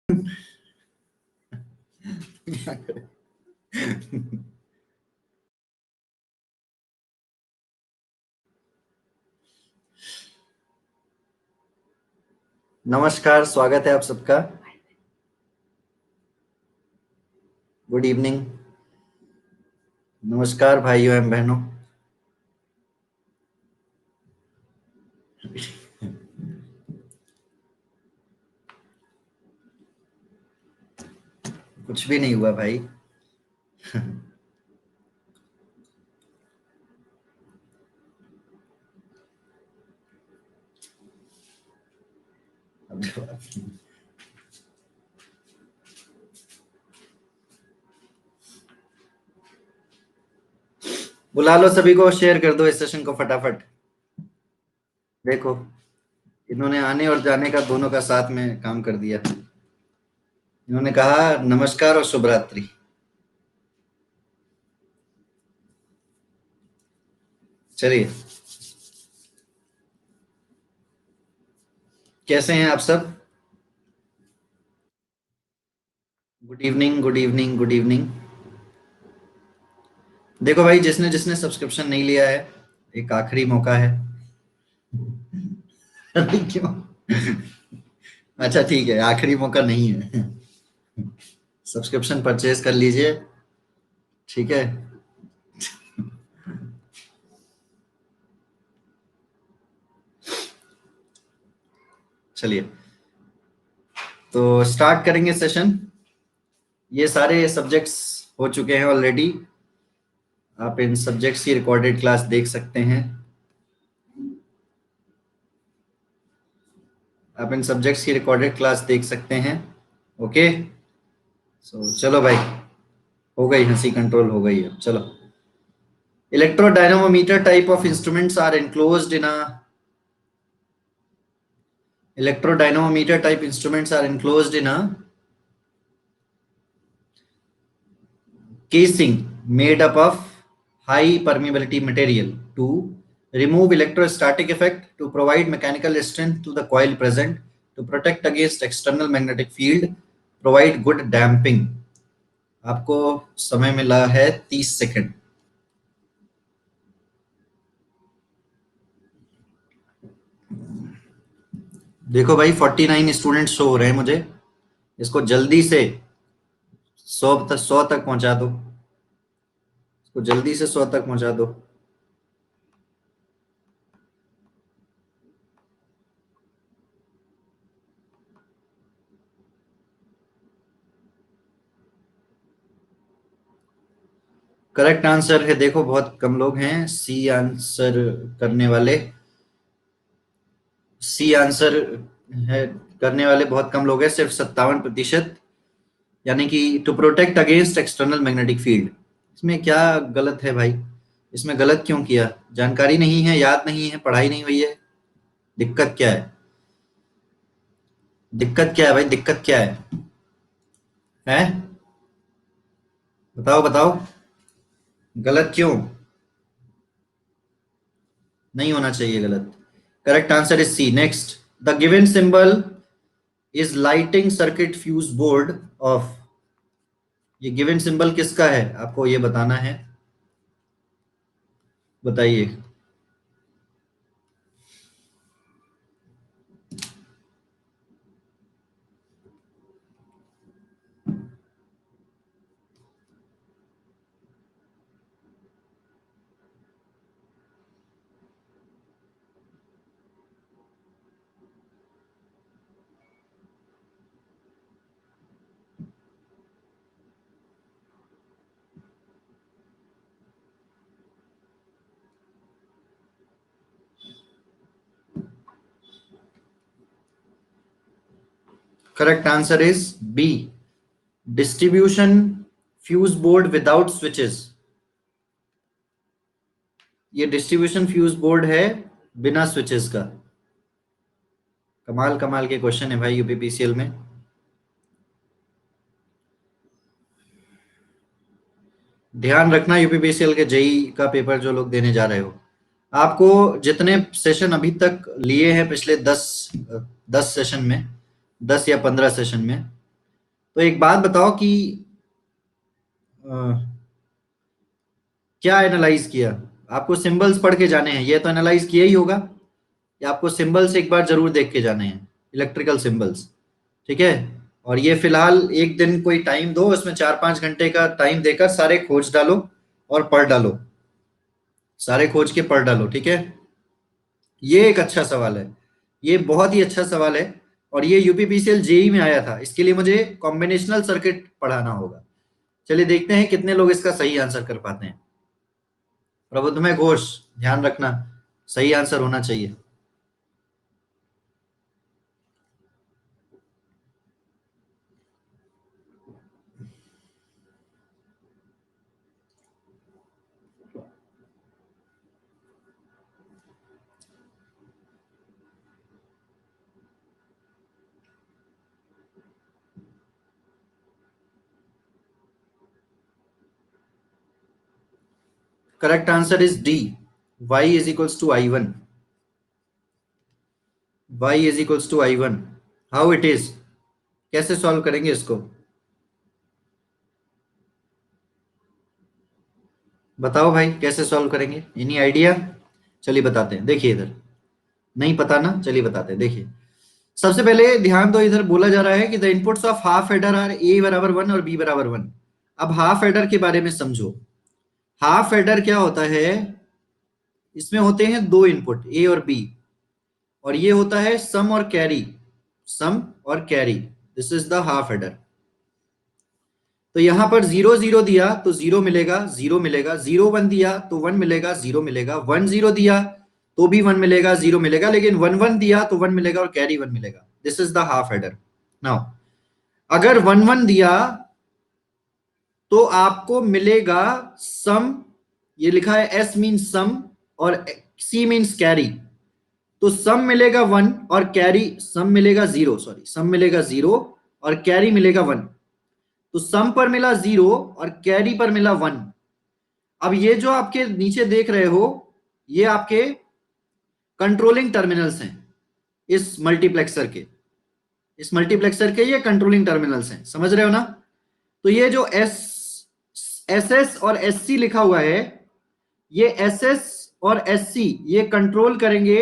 क्या करें? नमस्कार, स्वागत है आप सबका। Good evening. नमस्कार भाइयों एवं बहनों। कुछ भी नहीं हुआ भाई। बुला लो सभी को, शेयर कर दो इस सेशन को फटाफट। देखो, इन्होंने आने और जाने का दोनों का साथ में काम कर दिया। इन्होंने कहा नमस्कार और शुभ रात्रि। चलिए, कैसे हैं आप सब? Good evening, good evening, good evening. देखो भाई, जिसने जिसने सब्सक्रिप्शन नहीं लिया है, एक आखिरी मौका है। अरे क्यों? अच्छा ठीक है, आखिरी मौका नहीं है। सब्सक्रिप्शन परचेज कर लीजिए। ठीक है। चलिए, तो स्टार्ट करेंगे सेशन। ये सारे सब्जेक्ट्स हो चुके हैं ऑलरेडी। आप इन सब्जेक्ट्स की रिकॉर्डेड क्लास देख सकते हैं। आप इन सब्जेक्ट्स की रिकॉर्डेड क्लास देख सकते हैं। ओके। चलो भाई, हो गई हंसी कंट्रोल हो गई। अब चलो, electrodynamometer type of instruments are enclosed in a electrodynamometer type instruments are enclosed in a casing made up of high permeability material to remove electrostatic effect, to provide mechanical strength to the coil present, to protect against external magnetic field, provide good damping। आपको समय मिला है 30 second. देखो भाई, 49 student show हो रहे हैं मुझे। इसको जल्दी से 100 तक पहुंचा दो। इसको जल्दी से 100 तक पहुंचा दो। करेक्ट आंसर है, देखो बहुत कम लोग हैं सी आंसर करने वाले। सी आंसर है करने वाले बहुत कम लोग हैं, सिर्फ 57%। यानी कि to protect against external magnetic field. इसमें क्या गलत है भाई? इसमें गलत क्यों किया? जानकारी नहीं है, याद नहीं है, पढ़ाई नहीं हुई है? दिक्कत क्या है? दिक्कत क्या है भाई? दिक्कत क्या है? हैं? बताओ बताओ। गलत क्यों? नहीं होना चाहिए गलत। Correct answer is C. Next, the given symbol is lighting circuit fuse board of. ये गिवन सिंबल किसका है, आपको ये बताना है। बताइए। Correct answer is B, distribution fuse board without switches. ये डिस्ट्रीब्यूशन फ्यूज बोर्ड है बिना स्विचेस का। कमाल कमाल के क्वेश्चन है भाई यूपीपीसीएल में। ध्यान रखना, यूपीपीसीएल के जेई का पेपर जो लोग देने जा रहे हो, आपको जितने सेशन अभी तक लिए हैं पिछले 10 सेशन में, 10 या 15 सेशन में, तो एक बात बताओ कि क्या एनालाइज किया? आपको सिंबल्स पढ़ के जाने हैं, ये तो एनालाइज किया ही होगा, या आपको सिंबल्स एक बार जरूर देख के जाने हैं, इलेक्ट्रिकल सिंबल्स। ठीक है। और ये फिलहाल एक दिन कोई टाइम दो, इसमें 4-5 घंटे का टाइम देकर सारे खोज डालो और पढ़ डालो, सारे खोज के पढ़ डालो। ठीक है। ये एक अच्छा सवाल है, ये बहुत ही अच्छा सवाल है, और ये यूपीपीसीएल जेई में आया था। इसके लिए मुझे कॉम्बिनेशनल सर्किट पढ़ाना होगा। चलिए देखते हैं कितने लोग इसका सही आंसर कर पाते हैं। प्रबुद्धमय घोष, ध्यान रखना, सही आंसर होना चाहिए। Correct answer is D, y is equals to I1। y is equals to I1। How it is, कैसे सॉल्व करेंगे इसको? बताओ भाई, कैसे सॉल्व करेंगे? Any idea? चलिए बताते हैं, देखिए इधर। नहीं पता ना, चलिए बताते हैं, देखिए। सबसे पहले ध्यान दो, इधर बोला जा रहा है कि the inputs of half adder are A बराबर 1 और बी बराबर 1। अब हाफ एडर के बारे में समझो। हाफ एडर क्या होता है? इसमें होते हैं दो इनपुट, ए और बी, और ये होता है सम और कैरी। सम और carry, this is the half adder. तो यहां पर 0 0 दिया तो 0 मिलेगा, 0 मिलेगा। 0 1 दिया तो 1 मिलेगा, 0 मिलेगा। 1 0 दिया तो भी 1 मिलेगा, 0 मिलेगा। लेकिन 1 1 दिया तो 1 मिलेगा और कैरी 1 मिलेगा। This is the half adder. Now अगर 1 1 दिया तो आपको मिलेगा सम, ये लिखा है एस मीन्स सम और सी मीन्स कैरी। तो सम मिलेगा 1 और कैरी, सम मिलेगा 0, सॉरी, सम मिलेगा 0 और कैरी मिलेगा 1। तो सम पर मिला 0 और कैरी पर मिला 1। अब ये जो आपके नीचे देख रहे हो, ये आपके कंट्रोलिंग टर्मिनल्स हैं इस मल्टीप्लेक्सर के। इस मल्टीप्लेक्सर के ये कंट्रोलिंग टर्मिनल्स हैं, समझ रहे हो ना? तो ये जो एस एस और एस सी लिखा हुआ है, ये एस एस और एस सी ये कंट्रोल करेंगे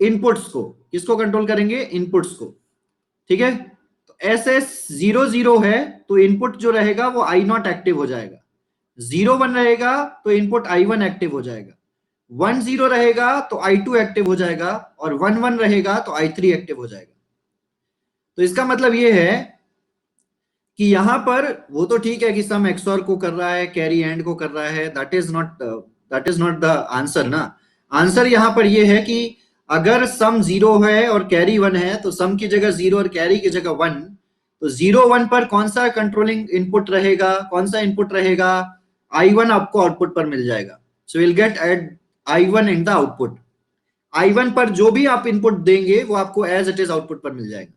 इनपुट्स को। किसको कंट्रोल करेंगे? इनपुट्स को। ठीक है। तो एस एस 0 0 है तो इनपुट जो रहेगा वो आई नॉट एक्टिव हो जाएगा। 0 1 रहेगा तो इनपुट I1 एक्टिव हो जाएगा। 1 0 रहेगा तो I2 एक्टिव हो जाएगा, और 1 1 रहेगा तो I3 एक्टिव हो जाएगा। तो इसका मतलब ये है कि यहां पर वो तो ठीक है कि सम एक्सओर को कर रहा है, कैरी एंड को कर रहा है, that is not the answer ना। आंसर यहां पर ये है कि अगर सम 0 है और कैरी 1 है तो सम की जगह 0 और कैरी की जगह 1। तो 0 1 पर कौन सा कंट्रोलिंग इनपुट रहेगा? कौन सा इनपुट रहेगा? I1 आपको आउटपुट पर मिल जाएगा। So will get at I1 in the output. I1 पर जो भी आप इनपुट देंगे वो आपको एज इट इज आउटपुट पर मिल जाएगा।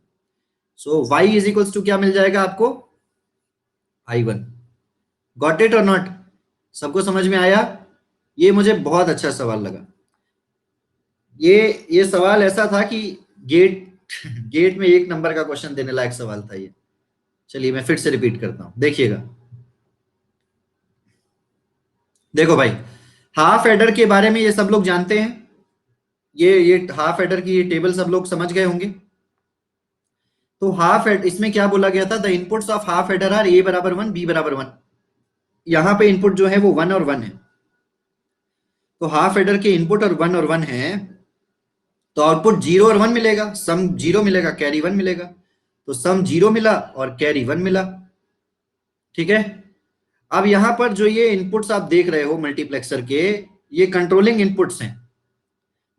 सो y इज इक्वल्स टू क्या मिल जाएगा आपको? I1। गॉट इट और नॉट? सबको समझ में आया? ये मुझे बहुत अच्छा सवाल लगा। ये सवाल ऐसा था कि गेट गेट में 1 नंबर का क्वेश्चन देने लायक सवाल था ये। चलिए मैं फिर से रिपीट करता हूं, देखिएगा। देखो भाई, हाफ एडर के बारे में ये सब लोग जानते हैं। ये हाफ एडर की ये टेबल सब लोग समझ गए होंगे। तो हाफ एड, इसमें क्या बोला गया था? The inputs of half adder are A बराबर 1 बी बराबर 1। यहां पे इनपुट जो है वो 1 और 1 है। तो हाफ एडर के इनपुट और 1 और 1 है, तो आउटपुट 0 और 1 मिलेगा। सम 0 मिलेगा, कैरी 1 मिलेगा। तो सम 0 मिला और कैरी 1 मिला। ठीक है। अब यहां पर जो ये इनपुट्स आप देख रहे हो मल्टीप्लेक्सर के, ये कंट्रोलिंग इनपुट्स हैं।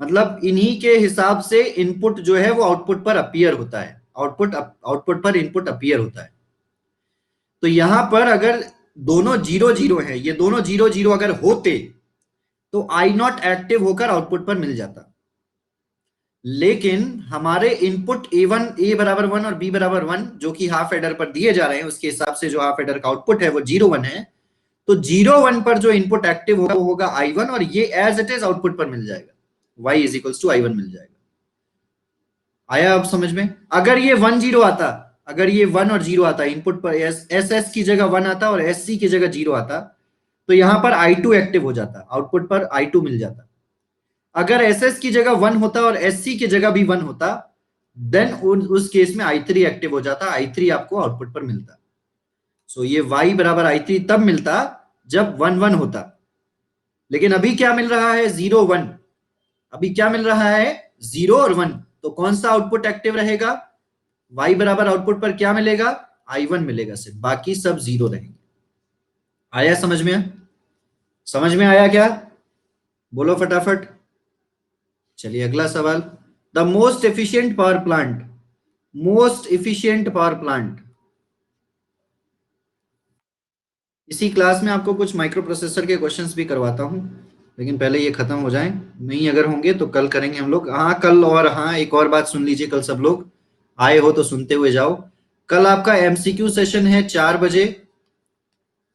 मतलब इन्हीं के हिसाब से इनपुट जो है वो आउटपुट पर अपीयर होता है। आउटपुट पर इनपुट अपीयर होता है। तो यहां पर अगर दोनों 0 0 है, ये दोनों 0 0 अगर होते तो I0 एक्टिव होकर आउटपुट पर मिल जाता। लेकिन हमारे इनपुट ए बराबर 1 और बी बराबर 1 जो कि हाफ एडर पर दिए जा रहे हैं, उसके हिसाब से जो हाफ एडर का आउटपुट है वो 0 1 है। तो 0 1 पर जो इनपुट एक्टिव होगा वो होगा I1, और ये एज इट इज आउटपुट पर मिल जाएगा। y is equals to I1 मिल जाएगा। आया अब समझ में? अगर ये 1 0 आता, अगर ये 1 और 0 आता, इनपुट पर एस की जगह 1 आता और एस सी की जगह 0 आता, तो यहां पर I2 एक्टिव हो जाता, आउटपुट पर I2 मिल जाता। अगर एस एस की जगह 1 होता और एस सी की जगह भी 1 होता, देन उस केस में I3 एक्टिव हो जाता, I3 आपको आउटपुट पर मिलता। सो ये y बराबर I3 तब मिलता जब 1 1 होता। लेकिन अभी क्या मिल रहा है? 0 1। अभी क्या मिल रहा है? 0 और 1। तो कौन सा आउटपुट एक्टिव रहेगा? y बराबर आउटपुट पर क्या मिलेगा? I1 मिलेगा सिर्फ, बाकी सब 0 रहेंगे। आया समझ में? समझ में आया क्या? बोलो फटाफट। चलिए अगला सवाल। The most efficient power plant, most efficient power plant. इसी क्लास में आपको कुछ माइक्रो प्रोसेसर के क्वेश्चंस भी करवाता हूँ, लेकिन पहले ये खत्म हो जाए। नहीं अगर होंगे तो कल करेंगे हम लोग। हाँ कल, और हाँ एक और बात सुन लीजिए, कल सब लोग आए हो तो सुनते हुए जाओ। कल आपका एमसीक्यू सेशन है 4 बजे।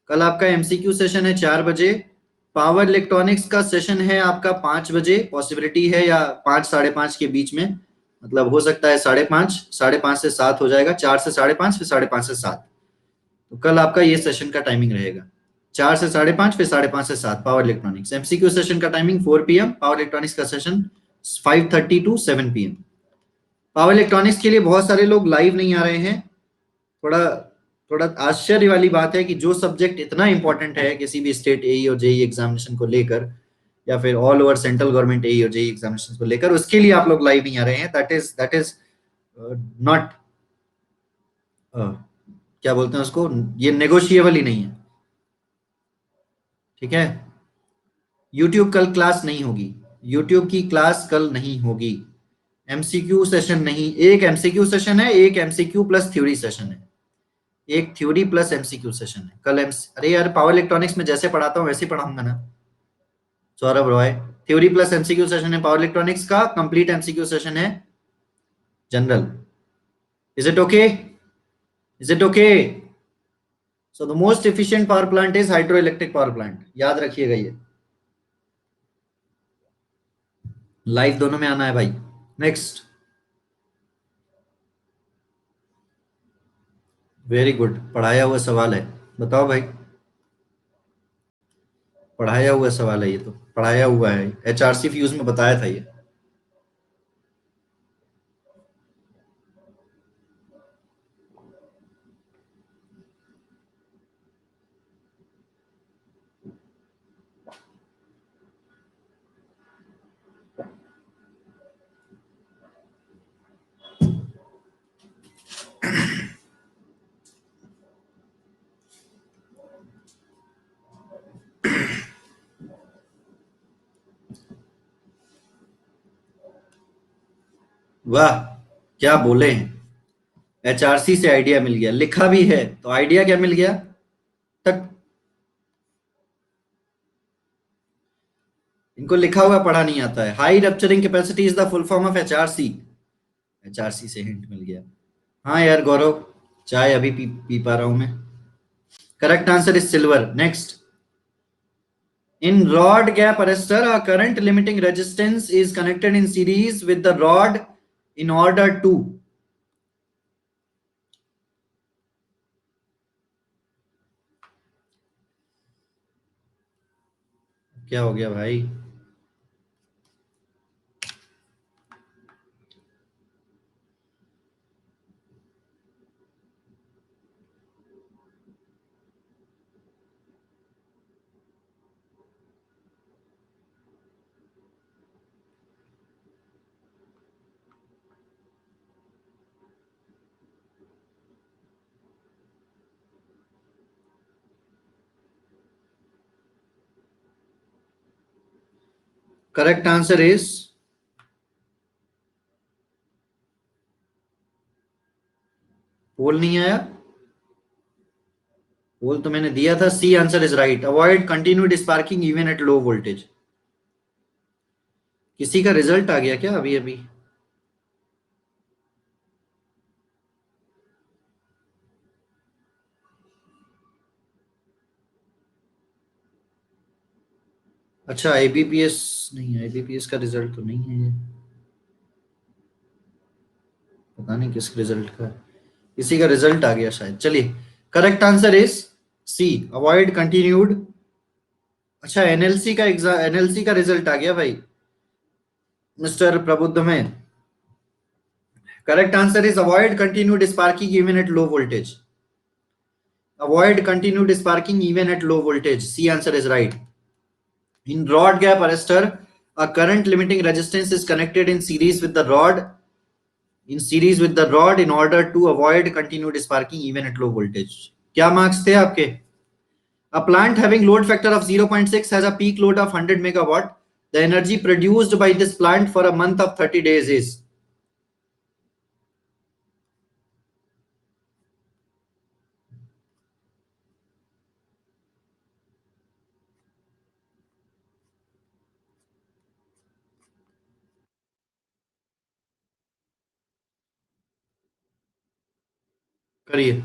कल आपका एमसीक्यू सेशन है 4 बजे। पावर इलेक्ट्रॉनिक्स का सेशन है आपका 5 बजे। पॉसिबिलिटी है या 5 5:30 के बीच में, मतलब हो सकता है 5:30, 5:30 से 7 हो जाएगा, 4 से 5:30, फिर 5:30 से 7। तो कल आपका ये सेशन का टाइमिंग रहेगा, 4 से 5:30, फिर 5:30 से 7 पावर इलेक्ट्रॉनिक्स। एमसीक्यू सेशन का टाइमिंग 4 PM, पावर इलेक्ट्रॉनिक्स का session 5:30 to 7 PM। Power electronics के लिए बहुत सारे लोग लाइव नहीं आ रहे हैं। थोड़ा थोड़ा आश्चर्य वाली बात है कि जो सब्जेक्ट इतना इंपॉर्टेंट है किसी भी स्टेट एई और जेई एग्जामिनेशन को लेकर, या फिर ऑल ओवर सेंट्रल गवर्नमेंट एई और जेई एग्जामिनेशन को लेकर, उसके लिए आप लोग लाइव नहीं आ रहे हैं। दैट इज नॉट, क्या बोलते हैं उसको, ये नेगोशिएबल ही नहीं है। ठीक है? यूट्यूब कल क्लास नहीं होगी। यूट्यूब की क्लास कल नहीं होगी। एमसीक्यू सेशन नहीं, एक एमसीक्यू सेशन है, एक एमसीक्यू प्लस थ्योरी सेशन है, एक थ्योरी प्लस एमसीक्यू सेशन है कल। अरे यार पावर इलेक्ट्रॉनिक्स में जैसे पढ़ाता हूँ वैसे ही पढ़ाऊंगा ना Saurabh Roy. Theory plus MCQ session है पावर इलेक्ट्रॉनिक्स का, कंप्लीट एमसीक्यू सेशन है general. Is it okay? Is it okay? So the most efficient power plant is hydro electric power plant, याद रखिएगा ये। लाइव दोनों में आना है भाई। नेक्स्ट। वेरी गुड, पढ़ाया हुआ सवाल है। बताओ भाई। पढ़ाया हुआ सवाल है ये, तो पढ़ाया हुआ है, एचआरसी फ्यूज में बताया था ये। वाह, क्या बोले हैं। एचआरसी से आइडिया मिल गया, लिखा भी है तो आइडिया क्या मिल गया तक। इनको लिखा हुआ पढ़ा नहीं आता है। High rupturing capacity is the full form of HRC. HRC से हिंट मिल गया। हाँ यार गौरव, चाय अभी पी पा रहा हूं मैं। Correct answer is silver. Next. In rod gap arrestor, a current limiting resistance is connected in series with the rod in order to. क्या हो गया भाई? करेक्ट आंसर इज, पोल नहीं आया। पोल तो मैंने दिया था। C answer is right, avoid continued sparking even at low voltage. किसी का रिजल्ट आ गया क्या अभी अभी? अच्छा आईबीपीएस, नहीं आईबीपीएस का रिजल्ट तो नहीं है ये। पता नहीं किस रिजल्ट का है। इसी का रिजल्ट आ गया शायद। चलिए, correct answer is C, avoid continued. अच्छा, एनएलसी का रिजल्ट आ गया भाई, मिस्टर प्रबुद्ध में। Correct answer is avoid continued sparking even at low voltage. Avoid continued sparking even at low voltage. C answer is right. In rod gap arrestor, a current limiting resistance is connected in series with the rod in order to avoid continued sparking even at low voltage. क्या marks थे आपके? A plant having load factor of 0.6 has a peak load of 100 megawatt. The energy produced by this plant for a month of 30 days is. करिए।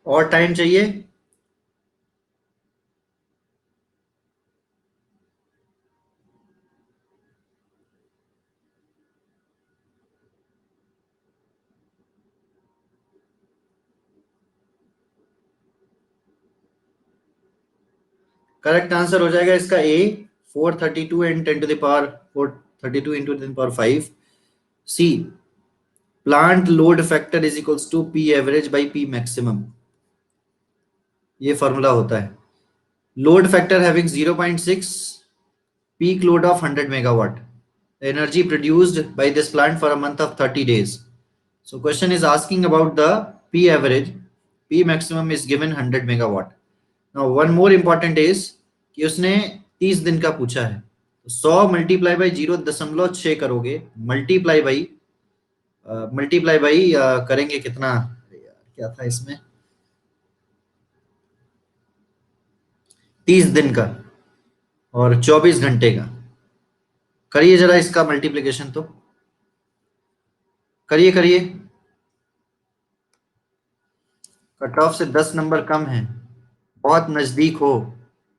और time चाहिए? Correct answer हो जाएगा इसका A, 432 and 10 to the power 432 into 10 power 5। C, plant load factor is equals to P average by P maximum. ये formula होता है। Load factor having 0.6, peak load of 100 megawatt, energy produced by this plant for a month of 30 days. So question is asking about the P average. P maximum is given 100 megawatt. Now one more important is कि उसने 30 दिन का पूछा है। 100 multiply by 0.6 करोगे, multiply by करेंगे कितना? अरे यार, क्या था इसमें? 30 दिन का और 24 घंटे का। करिए जरा इसका मल्टीप्लिकेशन, तो करिए करिए। कट ऑफ से 10 नंबर कम है। बहुत नजदीक हो,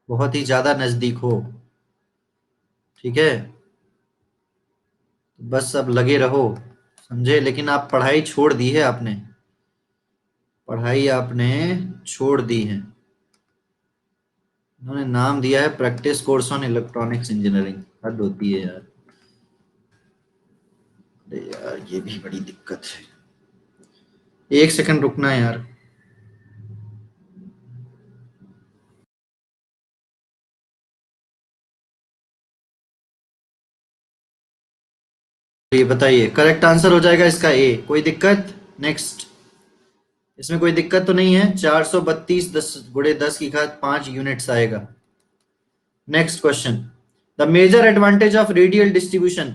बहुत ही ज्यादा नजदीक हो। ठीक है, बस अब लगे रहो, समझे? लेकिन आप पढ़ाई छोड़ दी है आपने, पढ़ाई आपने छोड़ दी है। उन्होंने नाम दिया है practice course on electronics engineering. हद होती है यार। अरे यार, ये भी बड़ी दिक्कत है। एक सेकंड रुकना है यार। ये बताइए, करेक्ट आंसर हो जाएगा इसका ए। कोई दिक्कत? नेक्स्ट। इसमें कोई दिक्कत तो नहीं है। 432 10 की घात 5 यूनिट्स आएगा। Next question, the major advantage of radial distribution.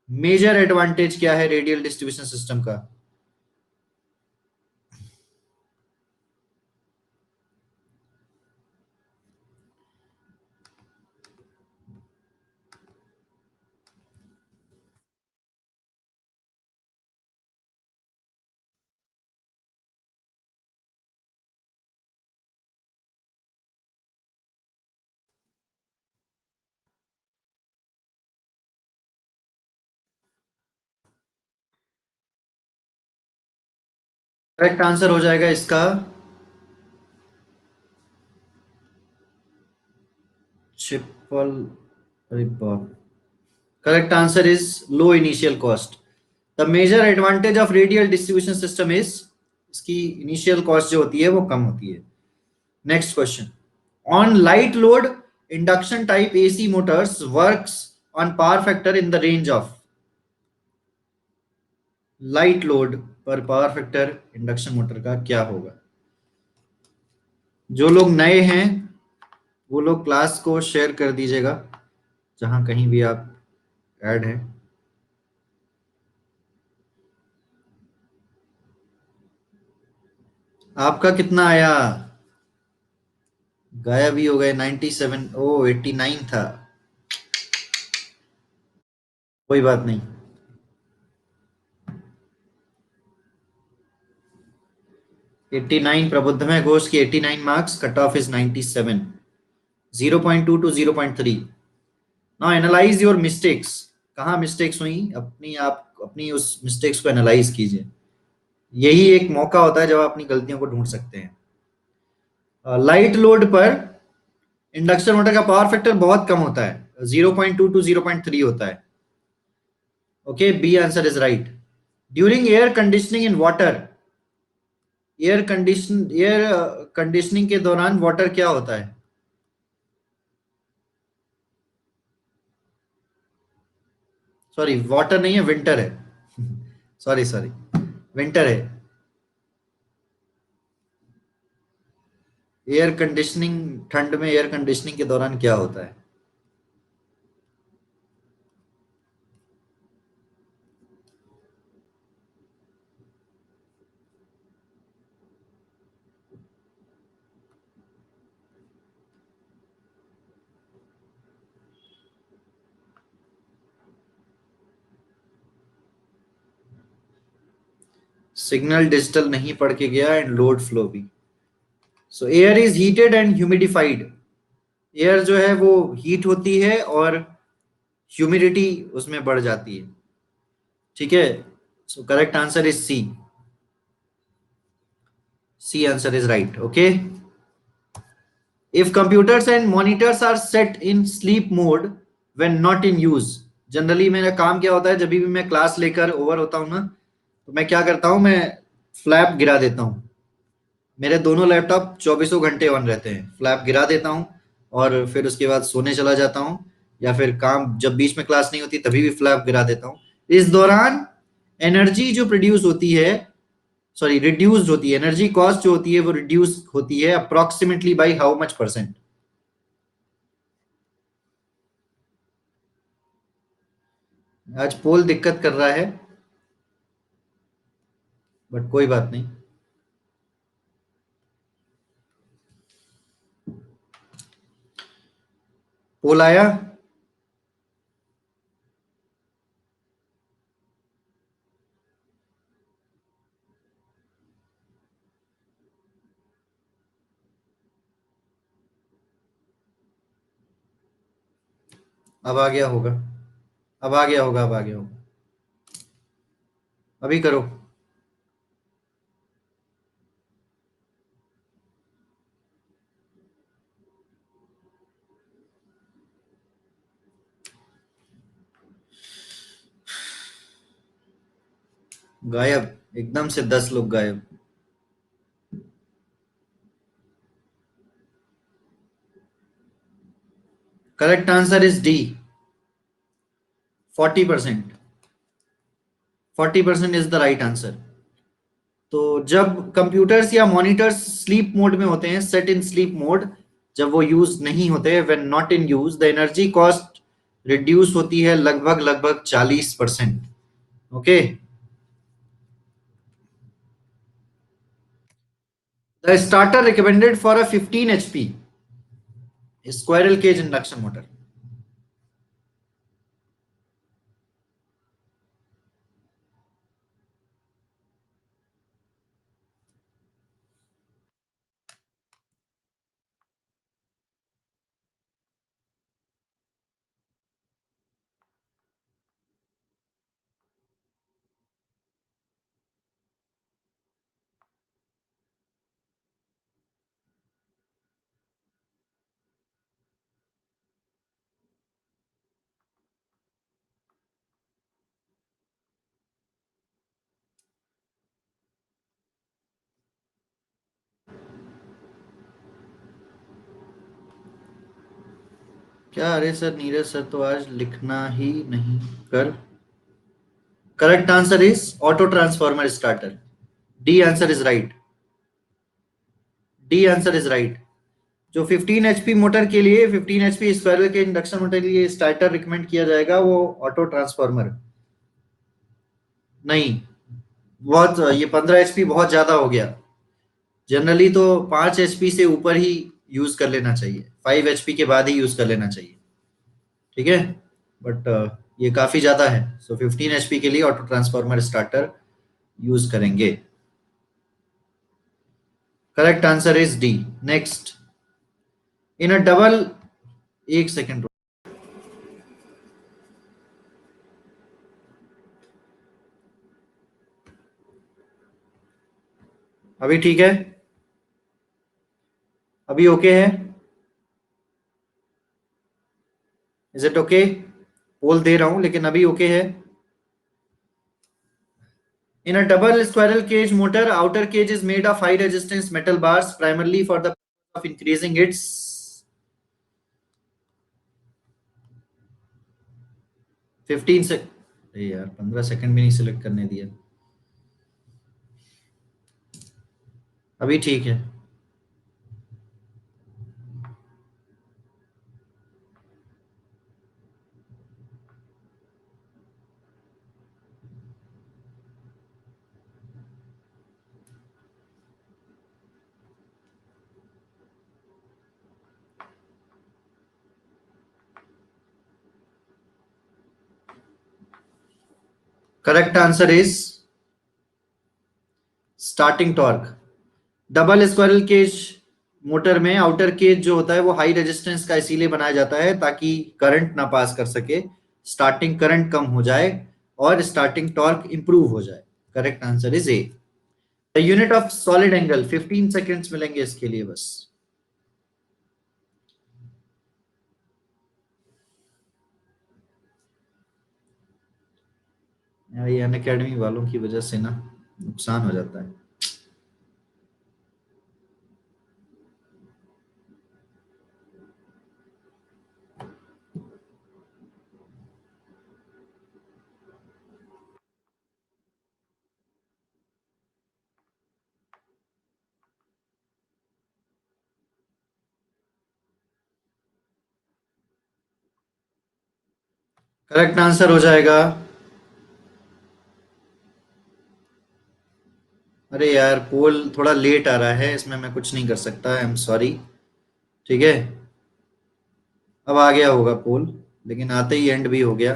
Major advantage क्या है रेडियल डिस्ट्रीब्यूशन सिस्टम का? करेक्ट आंसर हो जाएगा इसका ट्रिपल। अरे बाप। Correct answer is low initial cost. The major advantage of radial distribution system is, इसकी इनिशियल कॉस्ट जो होती है वो कम होती है। Next question, on light load induction type AC motors works on power factor in the range of. Light load पर power factor induction motor का क्या होगा? जो लोग नए हैं वो लोग क्लास को शेयर कर दीजिएगा, जहां कहीं भी आप ऐड है। आपका कितना आया? गायब ही हो गए। 97। ओ 89 था। कोई बात नहीं। 89 प्रबुद्धमय घोष की 89 marks, cut off is 97। 0.2 to 0.3। Now analyse your mistakes. कहाँ मिस्टेक्स हुई अपनी, आप अपनी उस मिस्टेक्स को एनालाइज कीजिए। यही एक मौका होता है जब आप अपनी गलतियों को ढूंढ सकते हैं। लाइट लोड पर इंडक्शन मोटर का पावर फैक्टर बहुत कम होता है, 0.2 टू 0.3 होता है। Okay, B answer is right. During air conditioning in water, air conditioning के दौरान वाटर क्या होता है? सॉरी, वाटर नहीं है, विंटर है। सॉरी सॉरी, विंटर है। एयर कंडीशनिंग, ठंड में एयर कंडीशनिंग के दौरान क्या होता है? सिग्नल डिजिटल नहीं पढ़ के गया, एंड लोड फ्लो भी। सो air is heated and humidified. Air जो है वो हीट होती है और ह्यूमिडिटी उसमें बढ़ जाती है। ठीक है। So correct answer is C. C answer is right. Okay. If computers and monitors are set in sleep mode when not in use, generally मेरा काम क्या होता है, जब भी मैं क्लास लेकर ओवर होता हूँ ना, तो मैं क्या करता हूँ, मैं फ्लैप गिरा देता हूँ। मेरे दोनों लैपटॉप चौबीसों घंटे ऑन रहते हैं, फ्लैप गिरा देता हूँ और फिर उसके बाद सोने चला जाता हूँ। या फिर काम जब बीच में क्लास नहीं होती तभी भी फ्लैप गिरा देता हूँ। इस दौरान एनर्जी जो प्रोड्यूस होती है, सॉरी रिड्यूस्ड होती है, एनर्जी कॉस्ट जो होती है वो रिड्यूस होती है approximately by how much percent? आज पोल दिक्कत कर रहा है, बट कोई बात नहीं। पोल आया। अब आ गया होगा। अब आ गया होगा, अब आ गया होगा। अभी करो। गायब, एकदम से 10 लोग गायब। Correct answer is D, 40%। 40% is the right answer. तो जब कंप्यूटर्स या मॉनिटर्स स्लीप मोड में होते हैं, सेट इन स्लीप मोड, जब वो यूज नहीं होते, when not in use, the energy cost reduce होती है लगभग लगभग 40%। Okay. The starter recommended for a 15 HP squirrel cage induction motor. क्या? अरे सर, नीरज सर तो आज लिखना ही नहीं कर। Correct answer is auto transformer starter. D answer is right. D answer is right. जो 15 एचपी मोटर के लिए, 15 एचपी स्क्वायरल के इंडक्शन मोटर के लिए स्टार्टर रिकमेंड किया जाएगा वो ऑटो ट्रांसफार्मर। नहीं, बहुत, ये 15 एचपी बहुत ज्यादा हो गया। जनरली तो 5 एचपी से ऊपर ही यूज कर लेना चाहिए, 5 एचपी के बाद ही यूज कर लेना चाहिए। ठीक है, बट ये काफी ज्यादा है, सो 15 एचपी के लिए ऑटो ट्रांसफार्मर स्टार्टर यूज करेंगे। Correct answer is D. Next, in a double, एक सेकेंड, अभी ठीक है? अभी ओके है? Is it okay? पोल दे रहा हूं लेकिन अभी ओके है? In a double squirrel cage motor, outer cage is made of high resistance metal bars primarily for the purpose of increasing its 15 से, अरे यार 15 सेकंड भी नहीं सिलेक्ट करने दिया। अभी ठीक है? Correct answer is starting torque. Double squirrel cage motor में आउटर केज जो होता है वो हाई रेजिस्टेंस का इसीलिए बनाया जाता है ताकि करंट ना पास कर सके, स्टार्टिंग करंट कम हो जाए और स्टार्टिंग टॉर्क इंप्रूव हो जाए। Correct answer is A. The unit of solid angle, 15 seconds मिलेंगे इसके लिए बस। यार ये अनअकैडमी वालों की वजह से ना नुकसान हो जाता है। करेक्ट आंसर हो जाएगा, अरे यार पोल थोड़ा लेट आ रहा है, इसमें मैं कुछ नहीं कर सकता, आई एम सॉरी। ठीक है, अब आ गया होगा पोल, लेकिन आते ही एंड भी हो गया।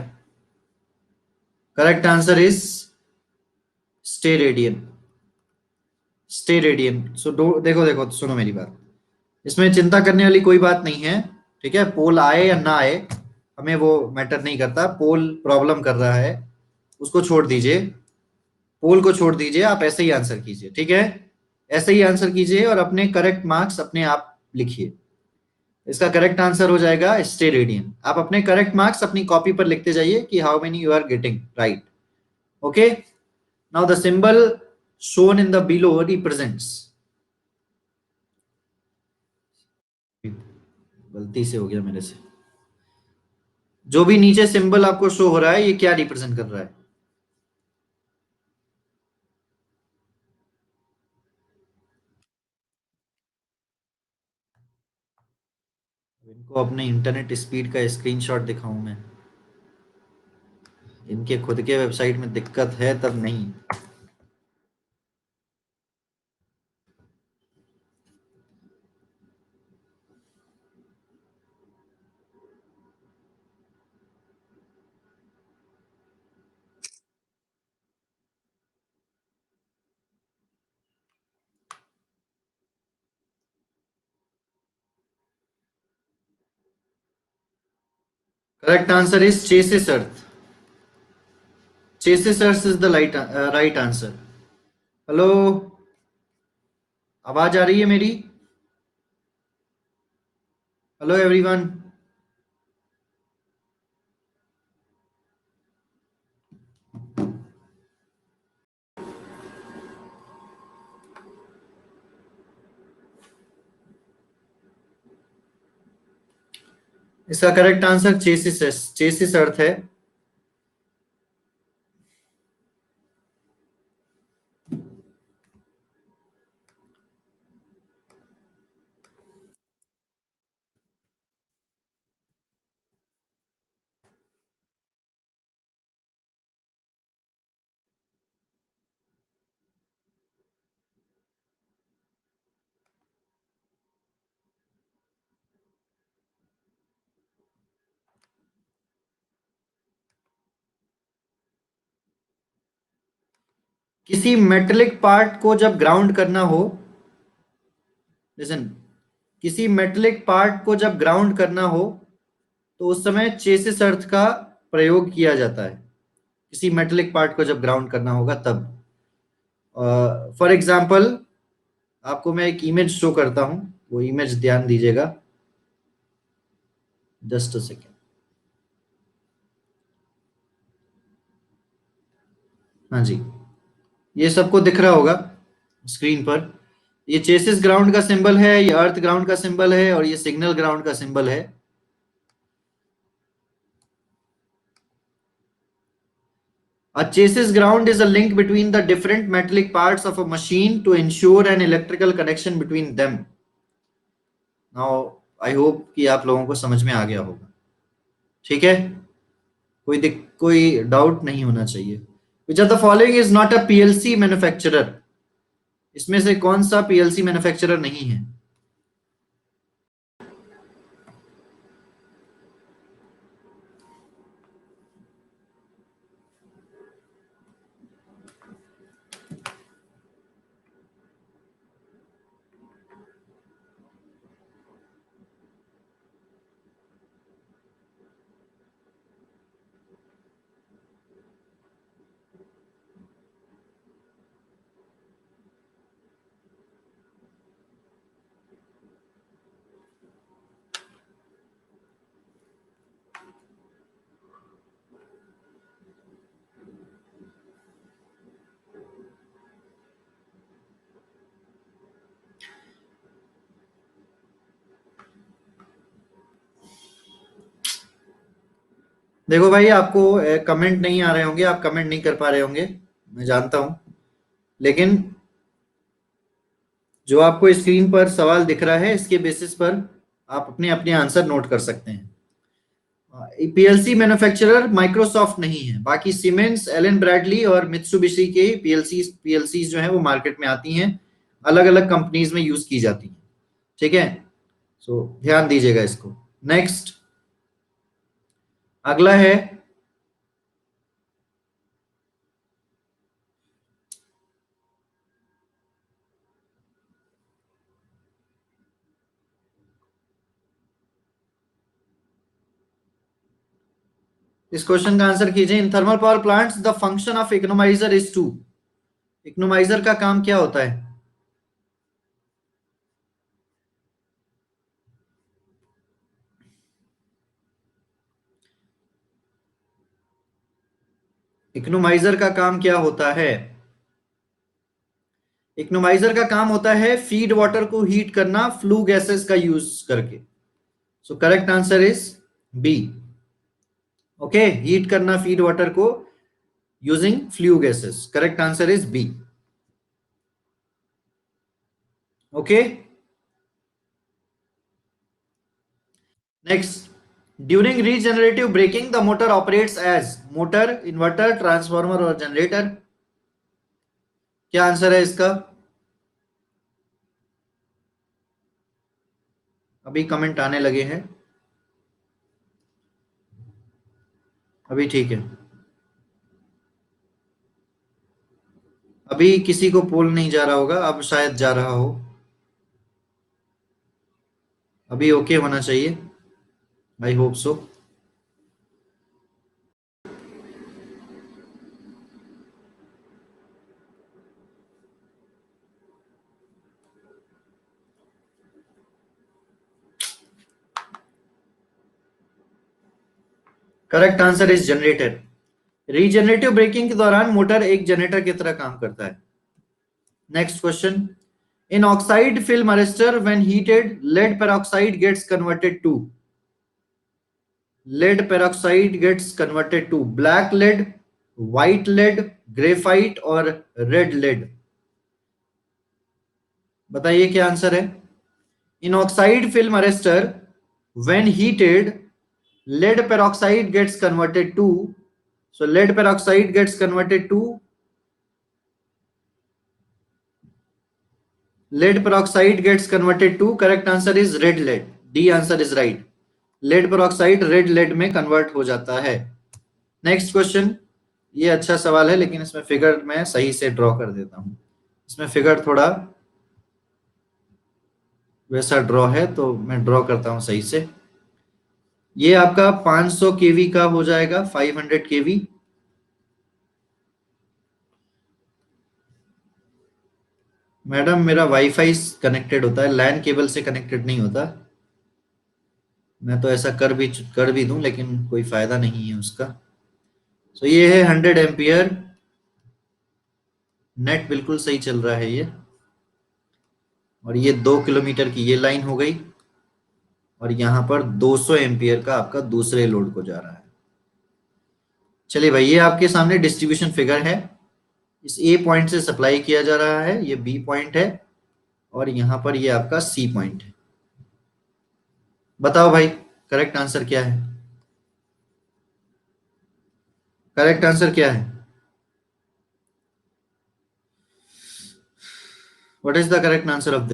Correct answer is steradian. Steradian. So देखो देखो, सुनो मेरी बात, इसमें चिंता करने वाली कोई बात नहीं है। ठीक है, पोल आए या ना आए हमें वो मैटर नहीं करता, पोल प्रॉब्लम कर रहा है उसको छोड़ दीजिए, पोल को छोड़ दीजिए, आप ऐसे ही आंसर कीजिए। ठीक है, ऐसे ही आंसर कीजिए और अपने करेक्ट मार्क्स अपने आप लिखिए। इसका करेक्ट आंसर हो जाएगा स्टे रेडियन। आप अपने करेक्ट मार्क्स अपनी कॉपी पर लिखते जाइए कि how many you are getting right. Okay, now the symbol shown in the below represents, गलती से हो गया मेरे से, जो भी नीचे सिंबल आपको शो हो रहा है ये क्या रिप्रेजेंट कर रहा है? इनको अपने इंटरनेट स्पीड का स्क्रीनशॉट दिखाऊं मैं? इनके खुद के वेबसाइट में दिक्कत है तब नहीं। Correct answer is chassis earth. Chassis earth is the right answer. Hello, आवाज आ रही है मेरी? Hello everyone. इसका करेक्ट आंसर चेसिस, चेसिस अर्थ है। किसी मेटेलिक पार्ट को जब ग्राउंड करना हो, लिसन, किसी मेटेलिक पार्ट को जब ग्राउंड करना हो तो उस समय चेसिस अर्थ का प्रयोग किया जाता है। किसी मेटेलिक पार्ट को जब ग्राउंड करना होगा तब। फॉर एग्जाम्पल, आपको मैं एक इमेज शो करता हूं, वो इमेज ध्यान दीजिएगा, जस्ट अ सेकेंड। हाँ जी, ये सबको दिख रहा होगा स्क्रीन पर। ये चेसिस ग्राउंड का सिंबल है, ये अर्थ ग्राउंड का सिंबल है, और ये सिग्नल ग्राउंड का सिंबल है। A chassis ground is a link between the different metallic parts of a machine to ensure an electrical connection between them. Now, I hope कि आप लोगों को समझ में आ गया होगा। ठीक है, कोई डाउट नहीं होना चाहिए। Which of the following is not a PLC manufacturer? इसमें से कौन सा PLC मैन्युफैक्चरर नहीं है? देखो भाई, आपको कमेंट नहीं आ रहे होंगे, आप कमेंट नहीं कर पा रहे होंगे, मैं जानता हूं, लेकिन जो आपको स्क्रीन पर सवाल दिख रहा है इसके बेसिस पर आप अपने अपने आंसर नोट कर सकते हैं। पीएलसी मैन्युफैक्चरर माइक्रोसॉफ्ट नहीं है, बाकी सीमेंस, एलन ब्रैडली और मित्सुबिशी के पीएलसी जो है वो मार्केट में आती हैं, अलग अलग कंपनीज में यूज की जाती हैं। ठीक है, सो ध्यान दीजिएगा इसको। नेक्स्ट, अगला है इस क्वेश्चन का आंसर कीजिए। In thermal power plants the function of economiser is to. Economiser का काम क्या होता है? इकोनोमाइजर का काम क्या होता है? इकोनोमाइजर का काम होता है फीड वाटर को हीट करना फ्लू गैसेस का यूज करके। So correct answer is B. Okay, heat करना फीड वाटर को using flue gases. Correct answer is B. Okay, next, during regenerative braking the motor operates as motor, inverter, transformer और generator. क्या answer है इसका? अभी comment आने लगे हैं, अभी ठीक है। अभी किसी को पोल नहीं जा रहा होगा, अब शायद जा रहा हो। अभी ओके होना चाहिए, I hope so. Correct answer is generator. Regenerative braking के दौरान मोटर एक जनरेटर की तरह काम करता है। Next question, in oxide film arrester when heated lead peroxide gets converted to. Lead peroxide gets converted to black lead, white lead, graphite और red lead. बताइए क्या आंसर है? In oxide film arrester when heated lead peroxide gets converted to, so lead peroxide gets converted to, lead peroxide gets converted to, correct answer is red lead. D answer is right. lead peroxide red lead में convert हो जाता है। Next question, ये अच्छा सवाल है, लेकिन इसमें फिगर मैं सही से ड्रॉ कर देता हूँ। इसमें फिगर थोड़ा वैसा ड्रॉ है, तो मैं ड्रॉ करता हूँ सही से। ये आपका 500 केवी का हो जाएगा, 500 केवी। मैडम मेरा वाईफाई कनेक्टेड होता है, लैन केबल से कनेक्टेड नहीं होता। मैं तो ऐसा कर भी दूं, लेकिन कोई फायदा नहीं है उसका। तो ये है 100 एम्पियर। नेट बिल्कुल सही चल रहा है ये। और ये 2 किलोमीटर की ये लाइन हो गई। और यहाँ पर 200 एम्पियर का आपका दूसरे लोड को जा रहा है। चलिए भाई, ये आपके सामने डिस्ट्रीब्यूशन फिगर है। इस ए पॉइंट से सप्लाई किया जा रहा है, ये बी पॉइंट है। और यहाँ पर ये आपका सी पॉइंट है। बताओ भाई, करेक्ट आंसर क्या है? करेक्ट आंसर क्या है? What is the correct answer of this?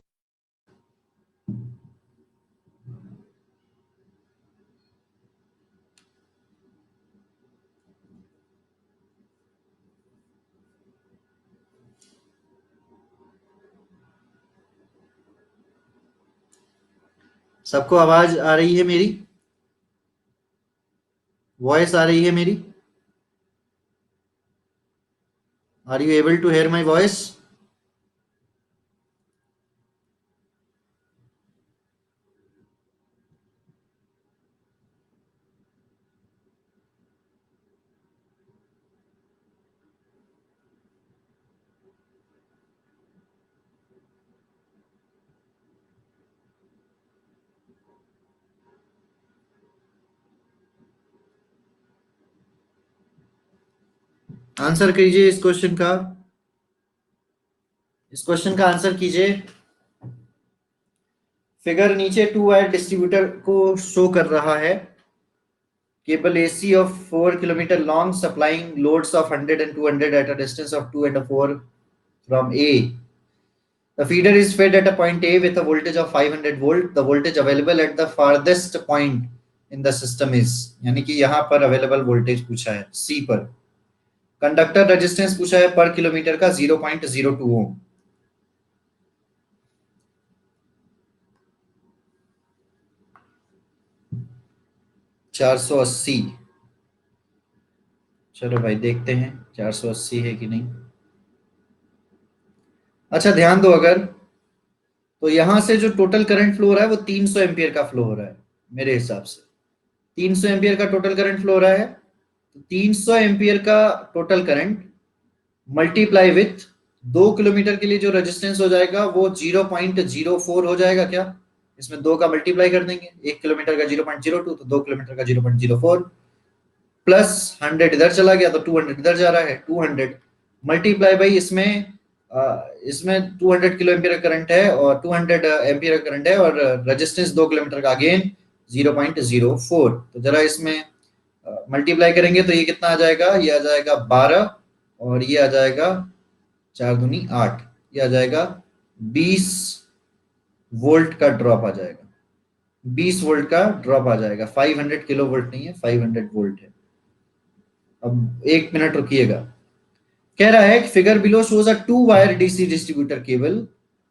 सबको आवाज आ रही है मेरी? वॉइस आ रही है मेरी? Are you able to hear my voice? Answer कीजिए इस क्वेश्चन का। इस क्वेश्चन का आंसर कीजिए। फिगर नीचे 2 वायर डिस्ट्रीब्यूटर को शो कर रहा है। Cable AC of 4 kilometer long, supplying loads of 100 and 200 at a distance of 2 and 4 from A. The feeder is fed at a point A with a voltage of 500 volt. The voltage available at the farthest point in the system is, यानी कि यहाँ पर available voltage पूछा है C पर। Conductor resistance पूछा है पर किलोमीटर का 0.02 ओम। चार सौ अस्सी। चलो भाई देखते हैं 480 है कि नहीं। अच्छा ध्यान दो, अगर तो यहां से जो टोटल करंट फ्लो हो रहा है वो 300 एम्पियर का फ्लो हो रहा है मेरे हिसाब से। 300 एम्पियर का टोटल करंट फ्लो हो रहा है। तो 300 एम्पियर का total current multiply with 2 kilometre के लिए जो रेजिस्टेंस हो जाएगा वो 0.04 हो जाएगा क्या? इसमें दो का मल्टीप्लाई कर देंगे। 1 किलोमीटर का 0.02, तो 2 किलोमीटर का 0.04 प्लस 100 इधर चला गया तो 200 इधर जा रहा है। 200 मल्टीप्लाई बाई इसमें 200 किलो एम्पियर करंट है और 200 एम्पियर करंट है, और रेजिस्टेंस 2 किलोमीटर का अगेन 0.04। तो जरा इसमें मल्टीप्लाई करेंगे तो ये कितना आ जाएगा? ये आ जाएगा 12, और ये आ जाएगा 4 दूनी 8, ये आ जाएगा 20 वोल्ट का ड्रॉप आ जाएगा। 20 वोल्ट का ड्रॉप आ जाएगा। 500 किलो वोल्ट नहीं है, 500 वोल्ट है। अब 1 मिनट रुकिएगा। कह रहा है कि figure below shows a 2 wire DC distributor cable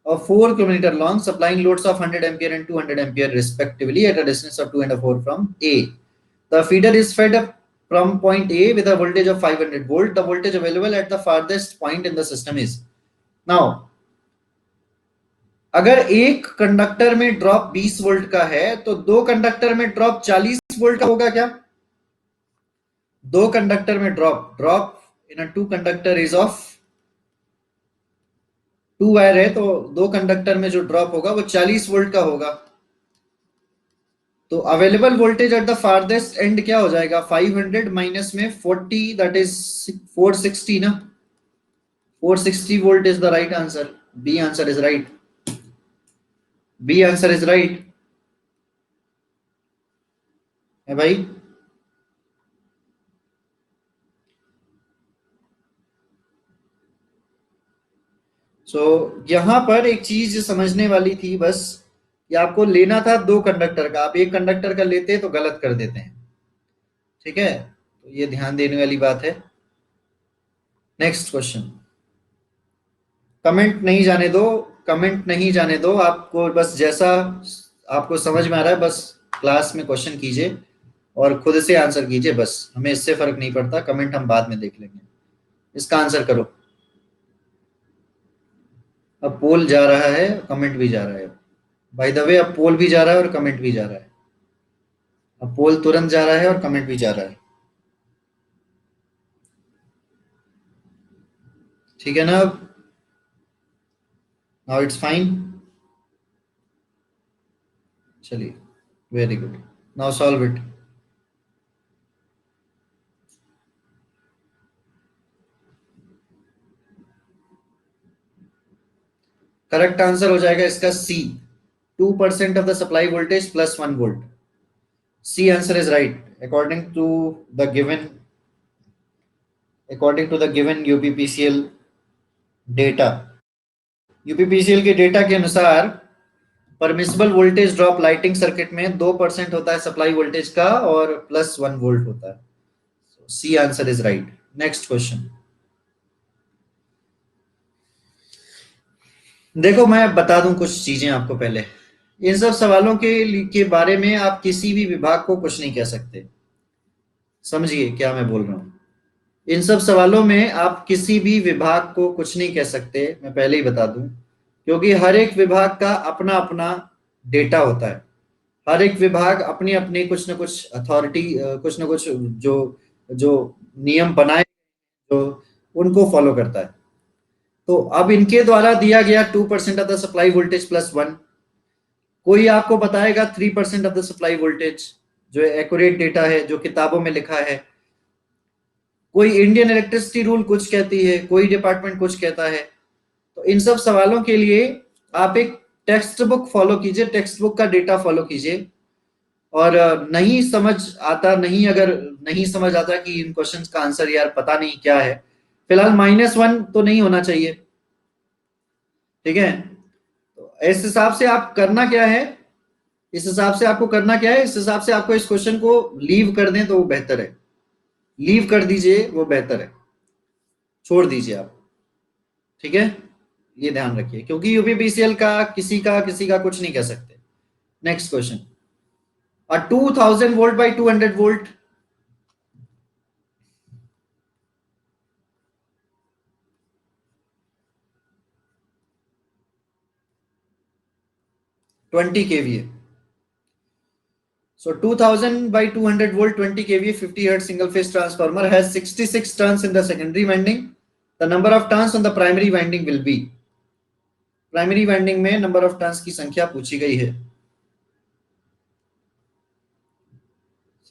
of 4 kilometer long, supplying loads of 100 ampere and 200 ampere respectively at a distance of 2 and 4 from A. The feeder is fed up from point A with a voltage of 500 volt. The voltage available at the farthest point in the system is. Now, अगर एक conductor में drop 20 volt का है तो दो conductor में drop 40 volt का होगा क्या? दो कंडक्टर में drop drop in a two conductor is of 2 wire है, तो दो कंडक्टर में जो ड्रॉप होगा वो 40 वोल्ट का होगा। तो available voltage at the farthest and क्या हो जाएगा? 500 माइनस में 40, दैट इज 460 ना। 460 volt is the right answer. B answer is right. B answer is right है भाई। यहां पर एक चीज समझने वाली थी बस, कि आपको लेना था दो कंडक्टर का, आप एक कंडक्टर का लेते तो गलत कर देते हैं। ठीक है, तो ये ध्यान देने वाली बात है। Next question. कमेंट नहीं जाने दो, कमेंट नहीं जाने दो, आपको बस जैसा आपको समझ में आ रहा है बस क्लास में क्वेश्चन कीजिए और खुद से आंसर कीजिए, बस हमें इससे फर्क नहीं पड़ता, कमेंट हम बाद में देख लेंगे। इसका आंसर करो। अब पोल जा रहा है, कमेंट भी जा रहा है। बाय द वे अब पोल भी जा रहा है और कमेंट भी जा रहा है। अब पोल तुरंत जा रहा है और कमेंट भी जा रहा है। ठीक है ना? अब नाउ इट्स फाइन। चलिए, very good. Now solve it. Correct answer हो जाएगा इसका C, 2% of the supply voltage plus 1 volt. C answer is right according to the given UPPCL data. UPPCL के डेटा के अनुसार permissible voltage drop lighting circuit में 2% होता है supply voltage का और +1 वोल्ट होता है। C answer is right. Next question. देखो मैं बता दूं कुछ चीजें आपको पहले। इन सब सवालों के बारे में आप किसी भी विभाग को कुछ नहीं कह सकते। समझिए क्या मैं बोल रहा हूँ। इन सब सवालों में आप किसी भी विभाग को कुछ नहीं कह सकते, मैं पहले ही बता दूं, क्योंकि हर एक विभाग का अपना अपना डेटा होता है। हर एक विभाग अपनी अपनी कुछ ना कुछ अथॉरिटी, कुछ ना कुछ जो जो नियम बनाए, जो उनको फॉलो करता है। तो अब इनके द्वारा दिया गया 2% ऑफ द सप्लाई वोल्टेज +1, कोई आपको बताएगा 3% ऑफ द सप्लाई वोल्टेज, जो एक्यूरेट डेटा है, जो किताबों में लिखा है। कोई इंडियन इलेक्ट्रिसिटी रूल कुछ कहती है, कोई डिपार्टमेंट कुछ कहता है। तो इन सब सवालों के लिए आप एक टेक्स्ट बुक फॉलो कीजिए, टेक्स्ट बुक का डेटा फॉलो कीजिए। और नहीं समझ आता, नहीं अगर नहीं समझ आता कि इन क्वेश्चंस का आंसर यार पता नहीं क्या है, फिलहाल -1 तो नहीं होना चाहिए। ठीक है? तो इस हिसाब से आप करना क्या है, इस हिसाब से आपको करना क्या है, इस हिसाब से आपको इस क्वेश्चन को लीव कर दें तो वो बेहतर है। लीव कर दीजिए, वो बेहतर है, छोड़ दीजिए आप। ठीक है? ये ध्यान रखिए, क्योंकि यूपीपीसीएल का किसी का कुछ नहीं कह सकते। Next question. 2000 volt by 200 volt, 20 kVA. So 2000 by 200 volt 20 kVA 50 hertz single phase transformer has 66 turns in the secondary winding. The number of turns on the primary winding will be. Primary winding में number of turns की संख्या पूछी गई है।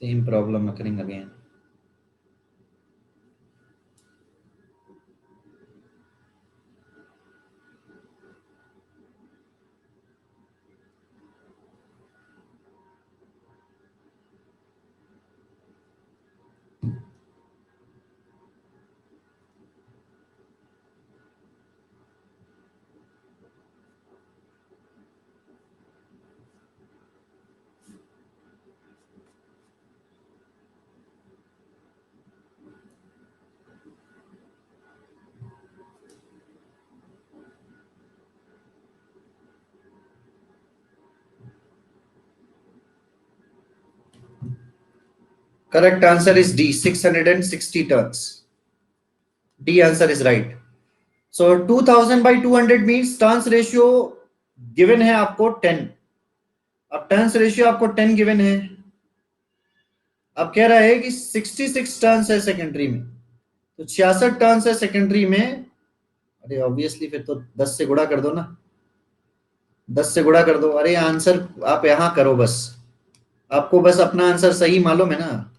Same problem occurring again. Correct answer is D, 660 turns. D answer is right. So 2000 by 200 means turns ratio given है आपको 10। अब turns ratio आपको 10 गिवन है। अब कह रहा है कि 66 टर्न्स है सेकेंडरी में, तो 66 टर्न्स है सेकेंडरी में। अरे ऑब्वियसली फिर तो 10 से गुणा कर दो ना, 10 से गुणा कर दो। अरे आंसर आप यहां करो बस, आपको बस अपना आंसर सही मालूम है ना,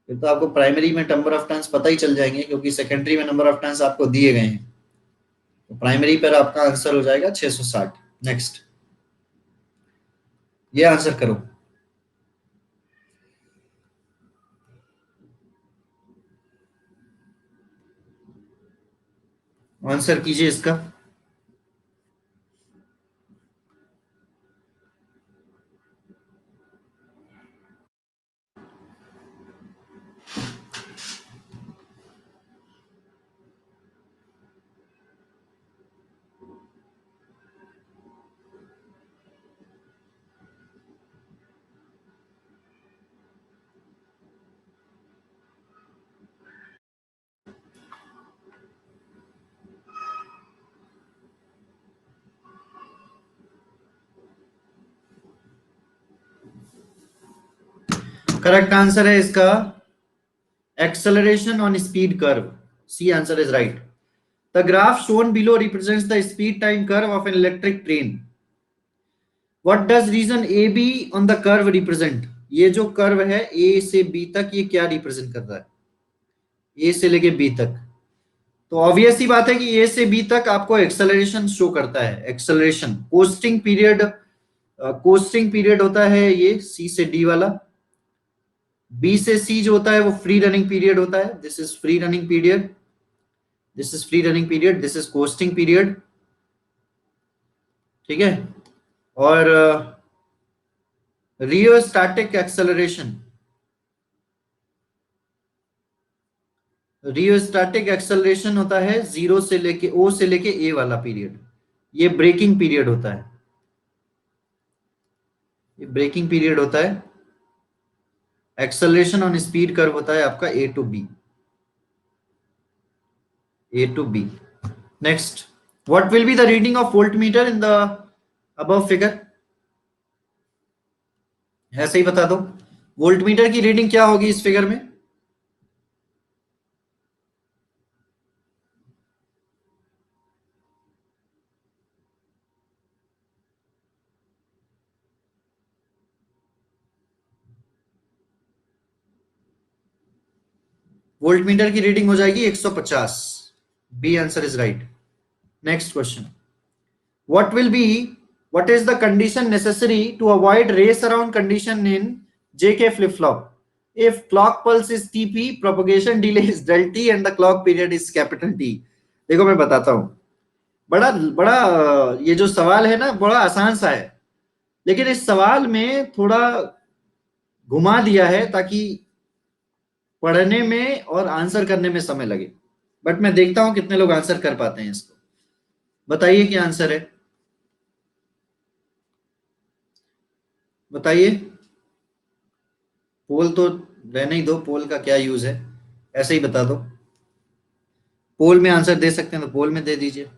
फिर तो आपको प्राइमरी में नंबर ऑफ टर्न्स पता ही चल जाएंगे, क्योंकि सेकेंडरी में नंबर ऑफ टर्न्स आपको दिए गए हैं। तो प्राइमरी पर आपका आंसर हो जाएगा 660। नेक्स्ट, ये आंसर करो, आंसर कीजिए इसका। करेक्ट आंसर है इसका acceleration on speed curve. C answer is right. The graph shown below represents the speed time curve of an electric train. What does region AB on the curve represent? ये जो curve है A से B तक, ये क्या represent कर रहा है? A से लेके B तक, तो ऑब्वियस ही बात है कि A से B तक आपको एक्सेलरेशन शो करता है. एक्सेलरेशन कोस्टिंग पीरियड होता है ये C से D वाला. B से C जो होता है वो फ्री रनिंग पीरियड होता है. This is free running period, this is free running period, this is costing period. ठीक है. और रियोस्टैटिक एक्सेलरेशन, रियोस्टैटिक एक्सेलरेशन होता है जीरो से लेके ओ से लेके ए वाला पीरियड. ये ब्रेकिंग पीरियड होता है, ये ब्रेकिंग पीरियड होता है. एक्सेलरेशन ऑन स्पीड कर्व होता है आपका A to B, A to B. Next, what will be the reading of voltmeter in the above figure? ऐसे ही बता दो, वोल्टमीटर की रीडिंग क्या होगी इस फिगर में? वोल्टमीटर की रीडिंग हो जाएगी 150. B answer is right. Next question, what will be what is the condition necessary to avoid race around condition in JK flip flop if clock pulse is TP, propagation delay is del T and the clock period is capital T? देखो मैं बताता हूं, बड़ा बड़ा ये जो सवाल है ना बड़ा आसान सा है, लेकिन इस सवाल में थोड़ा घुमा दिया है ताकि पढ़ने में और आंसर करने में समय लगे. बट मैं देखता हूं कितने लोग आंसर कर पाते हैं इसको. बताइए क्या आंसर है, बताइए. पोल तो रहने ही दो, पोल का क्या यूज है, ऐसे ही बता दो. पोल में आंसर दे सकते हैं तो पोल में दे दीजिए.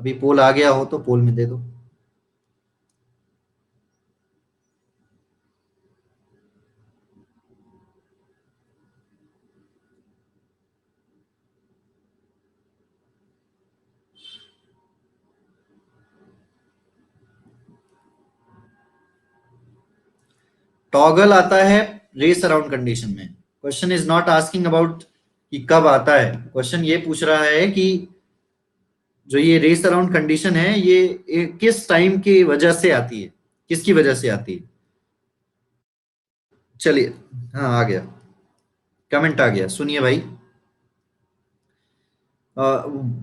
अभी पोल आ गया हो तो पोल में दे दो. टॉगल आता है रेस अराउंड कंडीशन में. Question is not asking about कि कब आता है, क्वेश्चन ये पूछ रहा है कि जो ये रेस अराउंड कंडीशन है ये किस टाइम की वजह से आती है, किसकी वजह से आती है. चलिए, हाँ आ गया, कमेंट आ गया, सुनिए भाई.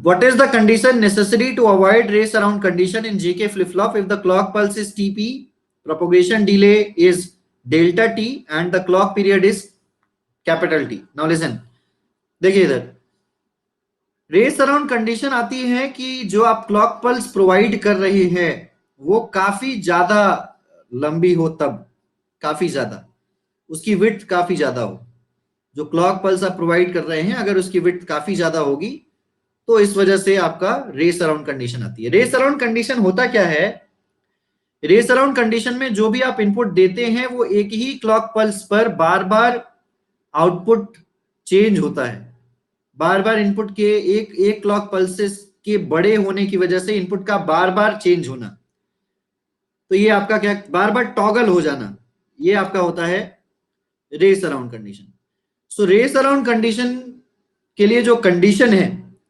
What is the condition necessary to avoid race around condition in GK flip flop if the clock pulse is TP, propagation delay is delta T and the clock period is capital T? Now listen, देखिए इधर race around condition आती है कि जो आप clock pulse provide कर रहे हैं वो काफी ज्यादा लंबी हो, तब काफी ज्यादा उसकी विड्थ काफी ज्यादा हो. जो क्लॉक पल्स आप प्रोवाइड कर रहे हैं अगर उसकी विड्थ काफी ज्यादा होगी तो इस वजह से आपका रेस अराउंड कंडीशन आती है. रेस अराउंड कंडीशन होता क्या है? रेस अराउंड कंडीशन में जो भी आप इनपुट देते हैं वो एक ही क्लॉक पल्स पर बार बार आउटपुट चेंज होता है. बार बार इनपुट के एक एक क्लॉक पल्सेस के बड़े होने की वजह से इनपुट का बार बार चेंज होना, तो ये आपका क्या, बार बार टॉगल हो जाना, ये आपका होता है रेस अराउंड कंडीशन. सो रेस अराउंड कंडीशन के लिए जो कंडीशन है,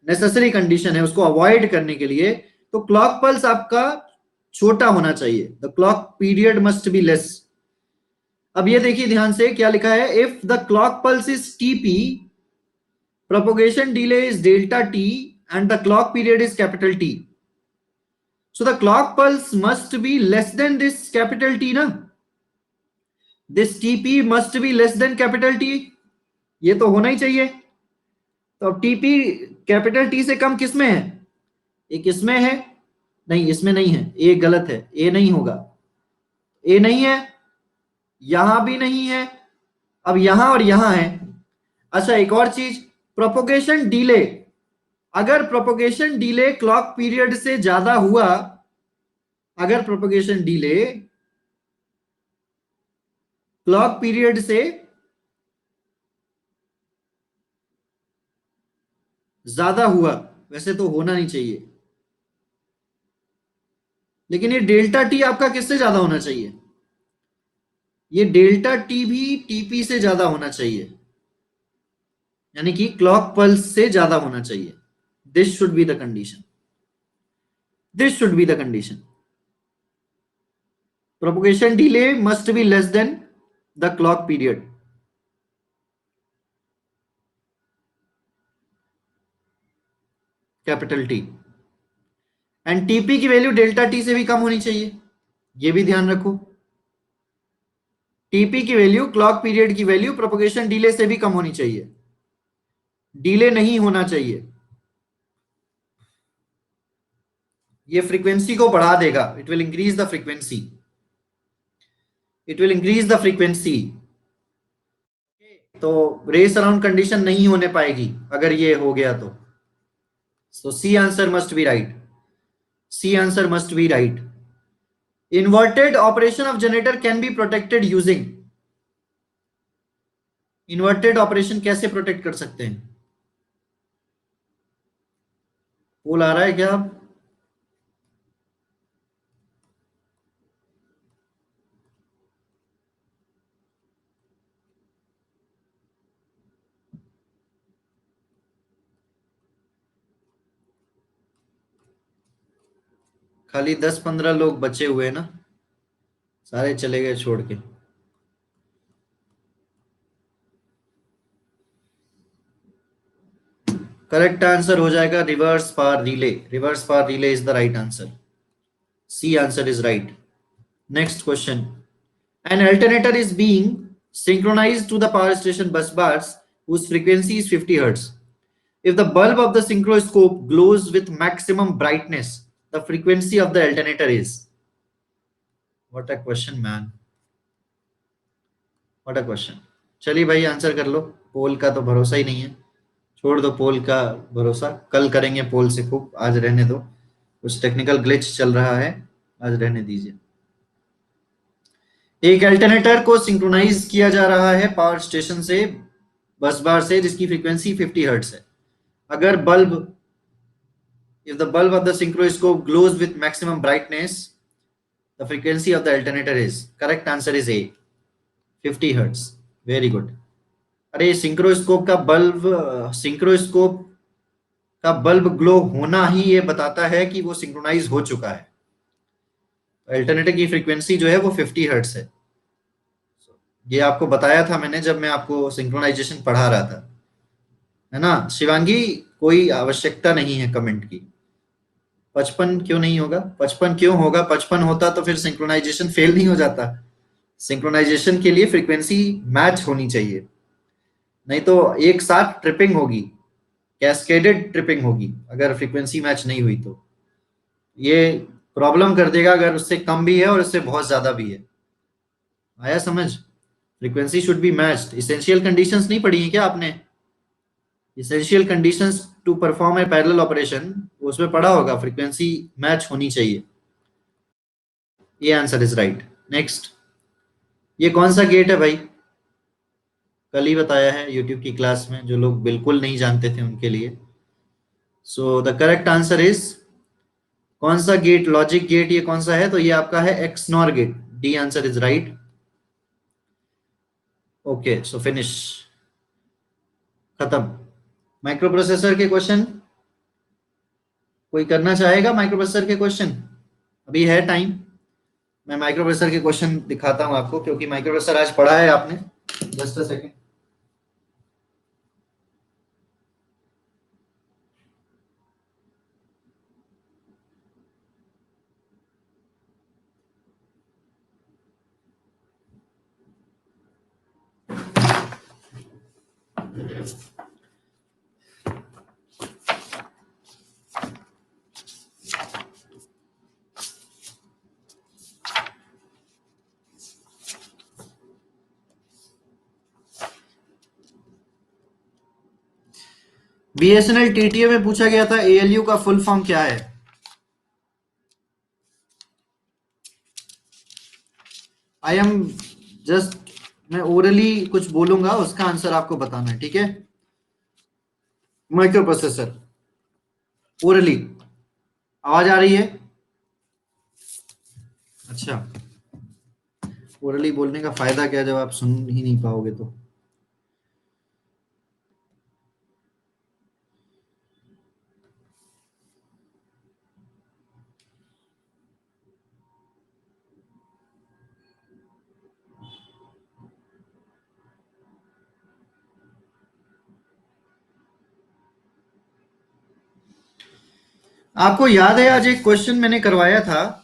नेसेसरी कंडीशन है, उसको अवॉइड करने के लिए तो क्लॉक पल्स आपका छोटा होना चाहिए. The clock period must be less. अब ये देखिए ध्यान से क्या लिखा है, if the clock pulse is TP, propagation delay is delta t and the clock period is capital T. So the clock pulse must be less than this capital T ना, this TP must be less than capital T, ये तो होना ही चाहिए. तो अब TP capital T से कम किस में है? एक इसमें है, नहीं इसमें नहीं है, ए गलत है, ए नहीं होगा, ए नहीं है, यहां भी नहीं है, अब यहां और यहां है. अच्छा एक और चीज, प्रोपोगेशन डिले, अगर प्रोपोगेशन डिले क्लॉक पीरियड से ज्यादा हुआ, अगर प्रोपोगेशन डिले क्लॉक पीरियड से ज्यादा हुआ, वैसे तो होना नहीं चाहिए, लेकिन ये डेल्टा टी आपका किससे ज्यादा होना चाहिए? ये डेल्टा टी भी टीपी से ज्यादा होना चाहिए, यानी कि क्लॉक पल्स से ज्यादा होना चाहिए। This should be the condition, this should be the condition. Propagation delay must be less than the clock period. Capital T. And TP की वैल्यू डेल्टा टी से भी कम होनी चाहिए, ये भी ध्यान रखो। टीपी की वैल्यू, क्लॉक पीरियड की वैल्यू प्रोपोगेशन डिले से भी कम होनी चाहिए, डिले नहीं होना चाहिए। ये फ्रीक्वेंसी को बढ़ा देगा, it will increase the frequency, it will increase the frequency. तो रेस अराउंड कंडीशन नहीं होने पाएगी अगर ये हो गया तो C answer must be right, C answer must be right. Inverted operation of generator can be protected using. Inverted operation कैसे प्रोटेक्ट कर सकते हैं? पोल आ रहा है क्या? आप खाली 10-15 लोग बचे हुए हैं ना, सारे चले गए छोड़ के। करेक्ट आंसर हो जाएगा reverse power relay, reverse power relay is the right answer, C answer is right. Next question. An alternator is being synchronized to the power station bus bars whose frequency is 50 Hz. If the bulb of the synchroscope glows with maximum brightness, the frequency of the alternator is. What a question, man. What a question. चलिए भाई answer कर लो, पोल का तो भरोसा ही नहीं है, छोड़ दो पोल का भरोसा, कल करेंगे पोल से खूब, आज रहने दो, कुछ टेक्निकल ग्लिच चल रहा है, आज रहने दीजिए। एक अल्टरनेटर को सिंक्रोनाइज किया जा रहा है पावर स्टेशन से बस बार से जिसकी फ्रीक्वेंसी 50 हर्ट्ज है। अगर bulb, if the bulb of the synchroscope glows with maximum brightness, the frequency of the alternator is, correct answer is A, 50 hertz. Very good. अरे सिंक्रोस्कोप का बल्ब, सिंक्रोस्कोप का bulb glow होना ही ये बताता है कि वो सिंक्रोनाइज हो चुका है। अल्टरनेटर की फ्रीक्वेंसी जो है वो 50 हर्ट्ज है। ये आपको बताया था मैंने जब मैं आपको सिंक्रोनाइजेशन पढ़ा रहा था, है ना शिवांगी? कोई आवश्यकता नहीं है कमेंट की। 55 क्यों नहीं होगा? 55 क्यों होगा? 55 होता तो फिर सिंक्रोनाइजेशन फेल नहीं हो जाता। सिंक्रोनाइजेशन के लिए फ्रीक्वेंसी मैच होनी चाहिए, नहीं तो एक साथ ट्रिपिंग होगी, कैस्केडेड ट्रिपिंग होगी अगर फ्रीक्वेंसी मैच नहीं हुई तो। ये प्रॉब्लम कर देगा अगर उससे कम भी है और उससे बहुत ज्यादा भी है। आया समझ? Frequency should be matched. Essential conditions नहीं पढ़ी है क्या आपने? Essential conditions to perform a parallel operation, उसमें पढ़ा होगा फ्रीक्वेंसी मैच होनी चाहिए। ये आंसर इज राइट। नेक्स्ट, ये कौन सा गेट है भाई? कल ही बताया है यूट्यूब की क्लास में, जो लोग बिल्कुल नहीं जानते थे उनके लिए। So the correct answer is, कौन सा गेट, लॉजिक गेट ये कौन सा है? तो ये आपका है X NOR gate. D answer is right. Okay so finish, खत्म। माइक्रो प्रोसेसर के क्वेश्चन कोई करना चाहेगा? माइक्रो प्रोसेसर के क्वेश्चन अभी है टाइम, मैं माइक्रो प्रोसेसर के क्वेश्चन दिखाता हूं आपको, क्योंकि माइक्रो प्रोसेसर आज पढ़ा है आपने। Just a second. BSNL TTA में पूछा गया था एएलयू का फुल फॉर्म क्या है? आई एम जस्ट, मैं ओरली कुछ बोलूंगा, उसका आंसर आपको बताना है, ठीक है? Micro processor. ओरली आवाज आ रही है? अच्छा, ओरली बोलने का फायदा क्या जब आप सुन ही नहीं पाओगे तो। आपको याद है आज एक क्वेश्चन मैंने करवाया था,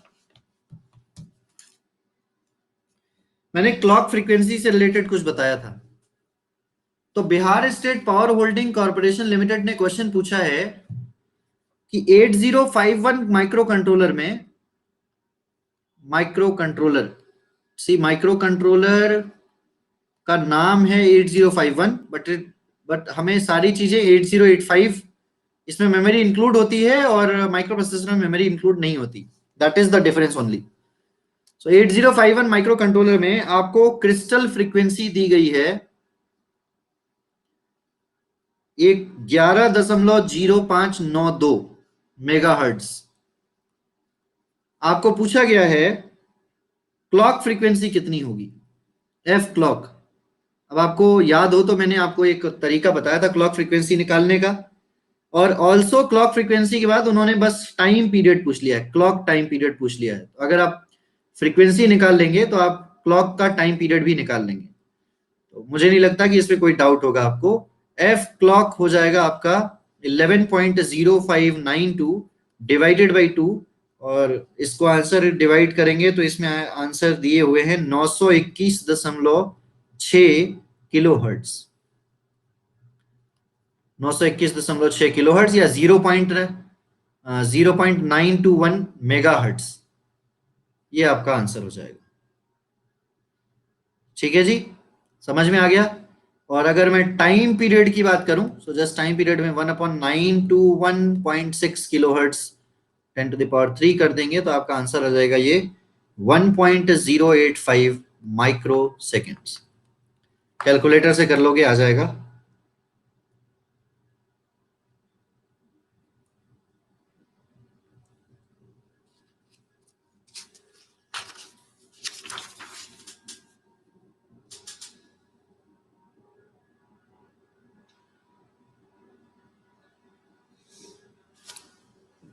मैंने क्लॉक फ्रीक्वेंसी से रिलेटेड कुछ बताया था। तो Bihar state power holding corporation limited ने क्वेश्चन पूछा है कि 8051 माइक्रो कंट्रोलर में, माइक्रो कंट्रोलर, सी माइक्रो कंट्रोलर का नाम है 8051, बट हमें सारी चीजें 8085, इसमें मेमोरी इंक्लूड होती है और माइक्रो प्रोसेसर में मेमोरी इंक्लूड नहीं होती। That is the difference only. So 8051 micro controller में आपको क्रिस्टल फ्रीक्वेंसी दी गई है एक 11.0592 मेगा हर्ट्स। आपको पूछा गया है क्लॉक फ्रीक्वेंसी कितनी होगी, एफ क्लॉक। अब आपको याद हो तो मैंने आपको एक तरीका बताया था क्लॉक फ्रीक्वेंसी निकालने का, और ऑल्सो क्लॉक फ्रीक्वेंसी के बाद उन्होंने बस टाइम पीरियड पूछ लिया है, क्लॉक टाइम पीरियड पूछ लिया है। तो अगर आप फ्रीक्वेंसी निकाल लेंगे तो आप क्लॉक का टाइम पीरियड भी निकाल लेंगे। तो मुझे नहीं लगता कि इसमें कोई डाउट होगा आपको। एफ क्लॉक हो जाएगा आपका 11.0592 डिवाइडेड बाई 2, और इसको आंसर डिवाइड करेंगे तो इसमें आंसर दिए हुए हैं 921.6 किलो हर्ट्स या 0.921 मेगा हर्ट्स, ये आपका आंसर हो जाएगा। ठीक है जी, समझ में आ गया। और अगर मैं टाइम पीरियड की बात करूं, सो जस्ट टाइम पीरियड में 1/921.6 किलो हर्ट्स 10⁻³ कर देंगे तो आपका आंसर आ जाएगा ये 1.085 माइक्रो सेकेंड्स। कैलकुलेटर से कर लोगे आ जाएगा।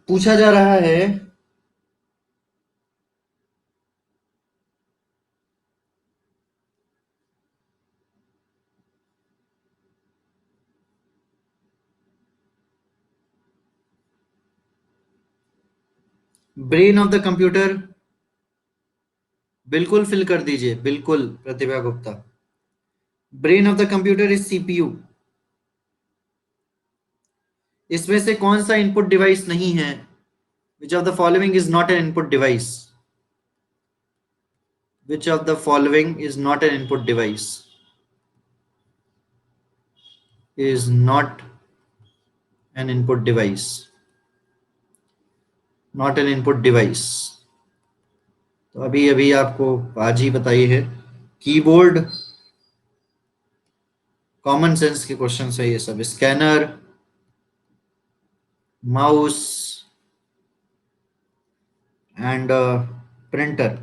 पूछा जा रहा है ब्रेन ऑफ द कंप्यूटर, बिल्कुल फिल कर दीजिए, बिल्कुल Pratibha Gupta. Brain of the computer is CPU. इसमें से कौन सा इनपुट डिवाइस नहीं है? Which of the following is not an input device? Which of the following is not an input device? Is not an input device, not an input device. तो अभी अभी आपको आज ही बताई है। कीबोर्ड, कॉमन सेंस के क्वेश्चन है ये सब। Scanner, mouse and printer.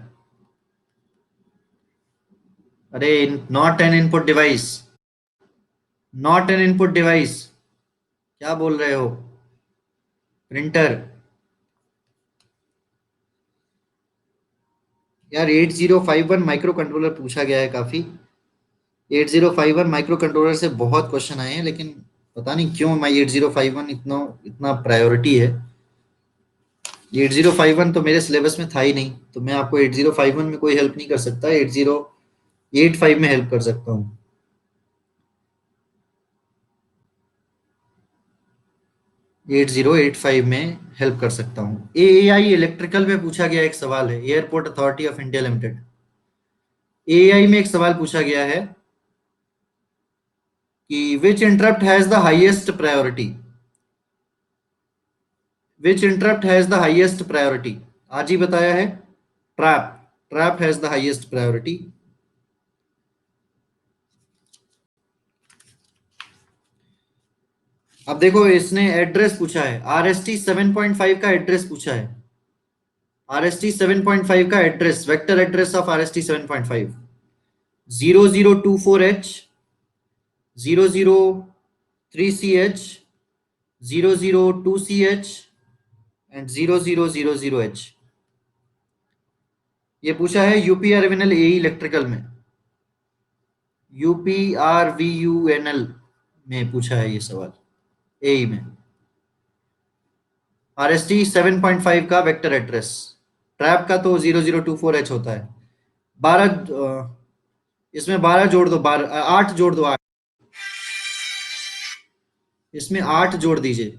अरे, not an input device, not an input device, क्या बोल रहे हो? प्रिंटर। यार 8051 माइक्रो कंट्रोलर पूछा गया है काफी। 8051 माइक्रो कंट्रोलर से बहुत क्वेश्चन आए हैं, लेकिन पता नहीं क्यों माई 8051 इतना इतना प्रायोरिटी है। 8051 तो मेरे सिलेबस में था ही नहीं, तो मैं आपको 8051 में कोई हेल्प नहीं कर सकता, 8085 में हेल्प कर सकता हूँ। 8085 में हेल्प कर सकता हूँ। एआई इलेक्ट्रिकल में पूछा गया एक सवाल है, airport authority of India limited. AI में एक सवाल पूछा गया है कि which interrupt has the highest priority, which interrupt has the highest priority? आज ही बताया है, trap, trap has the highest priority. अब देखो इसने एड्रेस पूछा है, RST 7.5 का एड्रेस पूछा है। RST 7.5 का address, vector address of RST 7.5 0024H 003CH 002CH and 0000H। ये पूछा है UPRVNL AE इलेक्ट्रिकल में, UPRVUNL में पूछा है ये सवाल, AE में। RST 7.5 का वेक्टर एड्रेस, ट्रैप का तो 0024H होता है। 12 इसमें 12 जोड़ दो, 12 8 जोड़ दो, 8 इसमें 8 जोड़ दीजिए,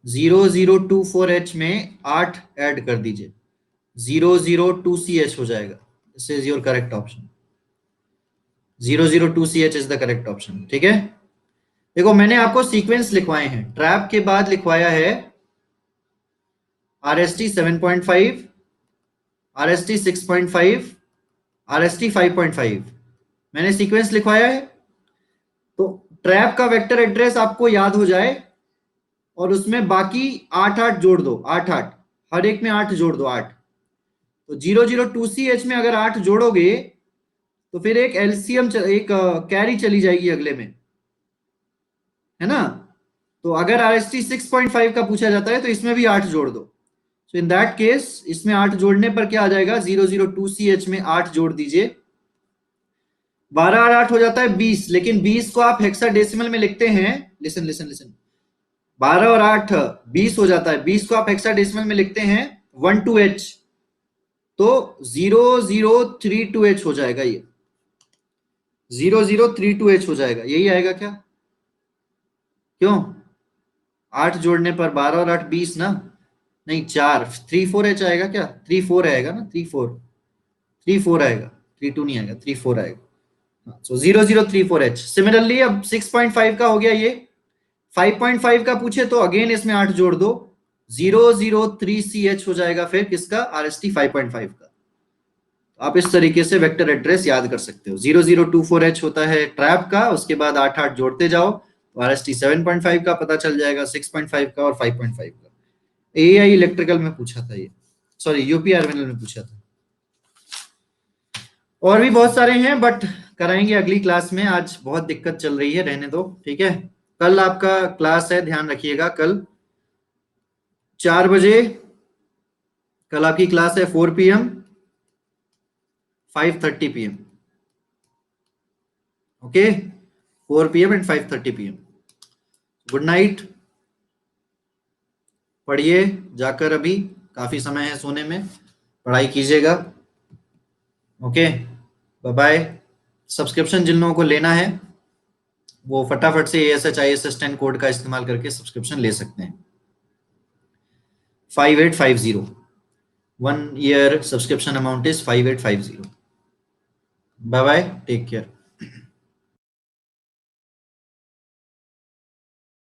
0024H में 8 ऐड कर दीजिए, 002CH हो जाएगा। This is your correct option, 002CH is the correct option. ठीक है, देखो मैंने आपको सीक्वेंस लिखवाए हैं, ट्रैप के बाद लिखवाया है RST 7.5, RST 6.5, RST 5.5, मैंने सीक्वेंस लिखवाया है। तो ट्रैप का वेक्टर एड्रेस आपको याद हो जाए और उसमें बाकी 8 8 जोड़ दो, 8 8, हर एक में 8 जोड़ दो, 8। तो 002CH में अगर 8 जोड़ोगे तो फिर एक एलसीएम एक कैरी चली जाएगी अगले में, है ना। तो अगर RST 6.5 का पूछा जाता है तो इसमें भी 8 जोड़ दो। सो इन दैट केस इसमें 8 जोड़ने पर क्या आ जाएगा, 002CH में 8 जोड़ दीजिए, 12 और 8 हो जाता है 20, लेकिन 20 को आप हेक्साडेसिमल में लिखते हैं। लिसन लिसन लिसन, 12 और 8 20 हो जाता है, 20 को आप हेक्साडेसिमल में लिखते हैं 12H, तो 0032H हो जाएगा, ये 0032H हो जाएगा, यही आएगा क्या? क्यों? 8 जोड़ने पर 12 और 8 20 ना, नहीं 4 34H आएगा क्या? 34 आएगा ना, 34 आएगा, 32 नहीं आएगा, 34 आएगा। सो 0034H। सिमिलरली अब 6.5 का हो गया ये, 5.5 का पूछे तो अगेन इसमें 8 जोड़ दो, 003CH हो जाएगा फिर किसका, RST 5.5 का। आप इस तरीके से वेक्टर एड्रेस याद कर सकते हो, 0024H होता है ट्रैप का, उसके बाद 8 8 जोड़ते जाओ तो RST 7.5 का पता चल जाएगा, 6.5 का और 5.5 का। AEI इलेक्ट्रिकल में पूछा था ये, सॉरी UPRVNL में पूछा था। और भी बहुत सारे हैं बट कराएंगे अगली क्लास में, आज बहुत दिक्कत चल रही है, रहने दो। ठीक है, कल आपका क्लास है, ध्यान रखिएगा, कल 4 बजे कल आपकी क्लास है, 4 PM 5:30 PM। Okay, 4 PM and 5:30 PM। Good night, पढ़िए जाकर, अभी काफी समय है सोने में, पढ़ाई कीजिएगा। Okay, bye bye. सब्सक्रिप्शन जिन लोगों को लेना है वो फटाफट से ASH ISS 10 कोड का इस्तेमाल करके सब्सक्रिप्शन ले सकते हैं, 5850, 1 year subscription amount is 5850। Bye bye, take care.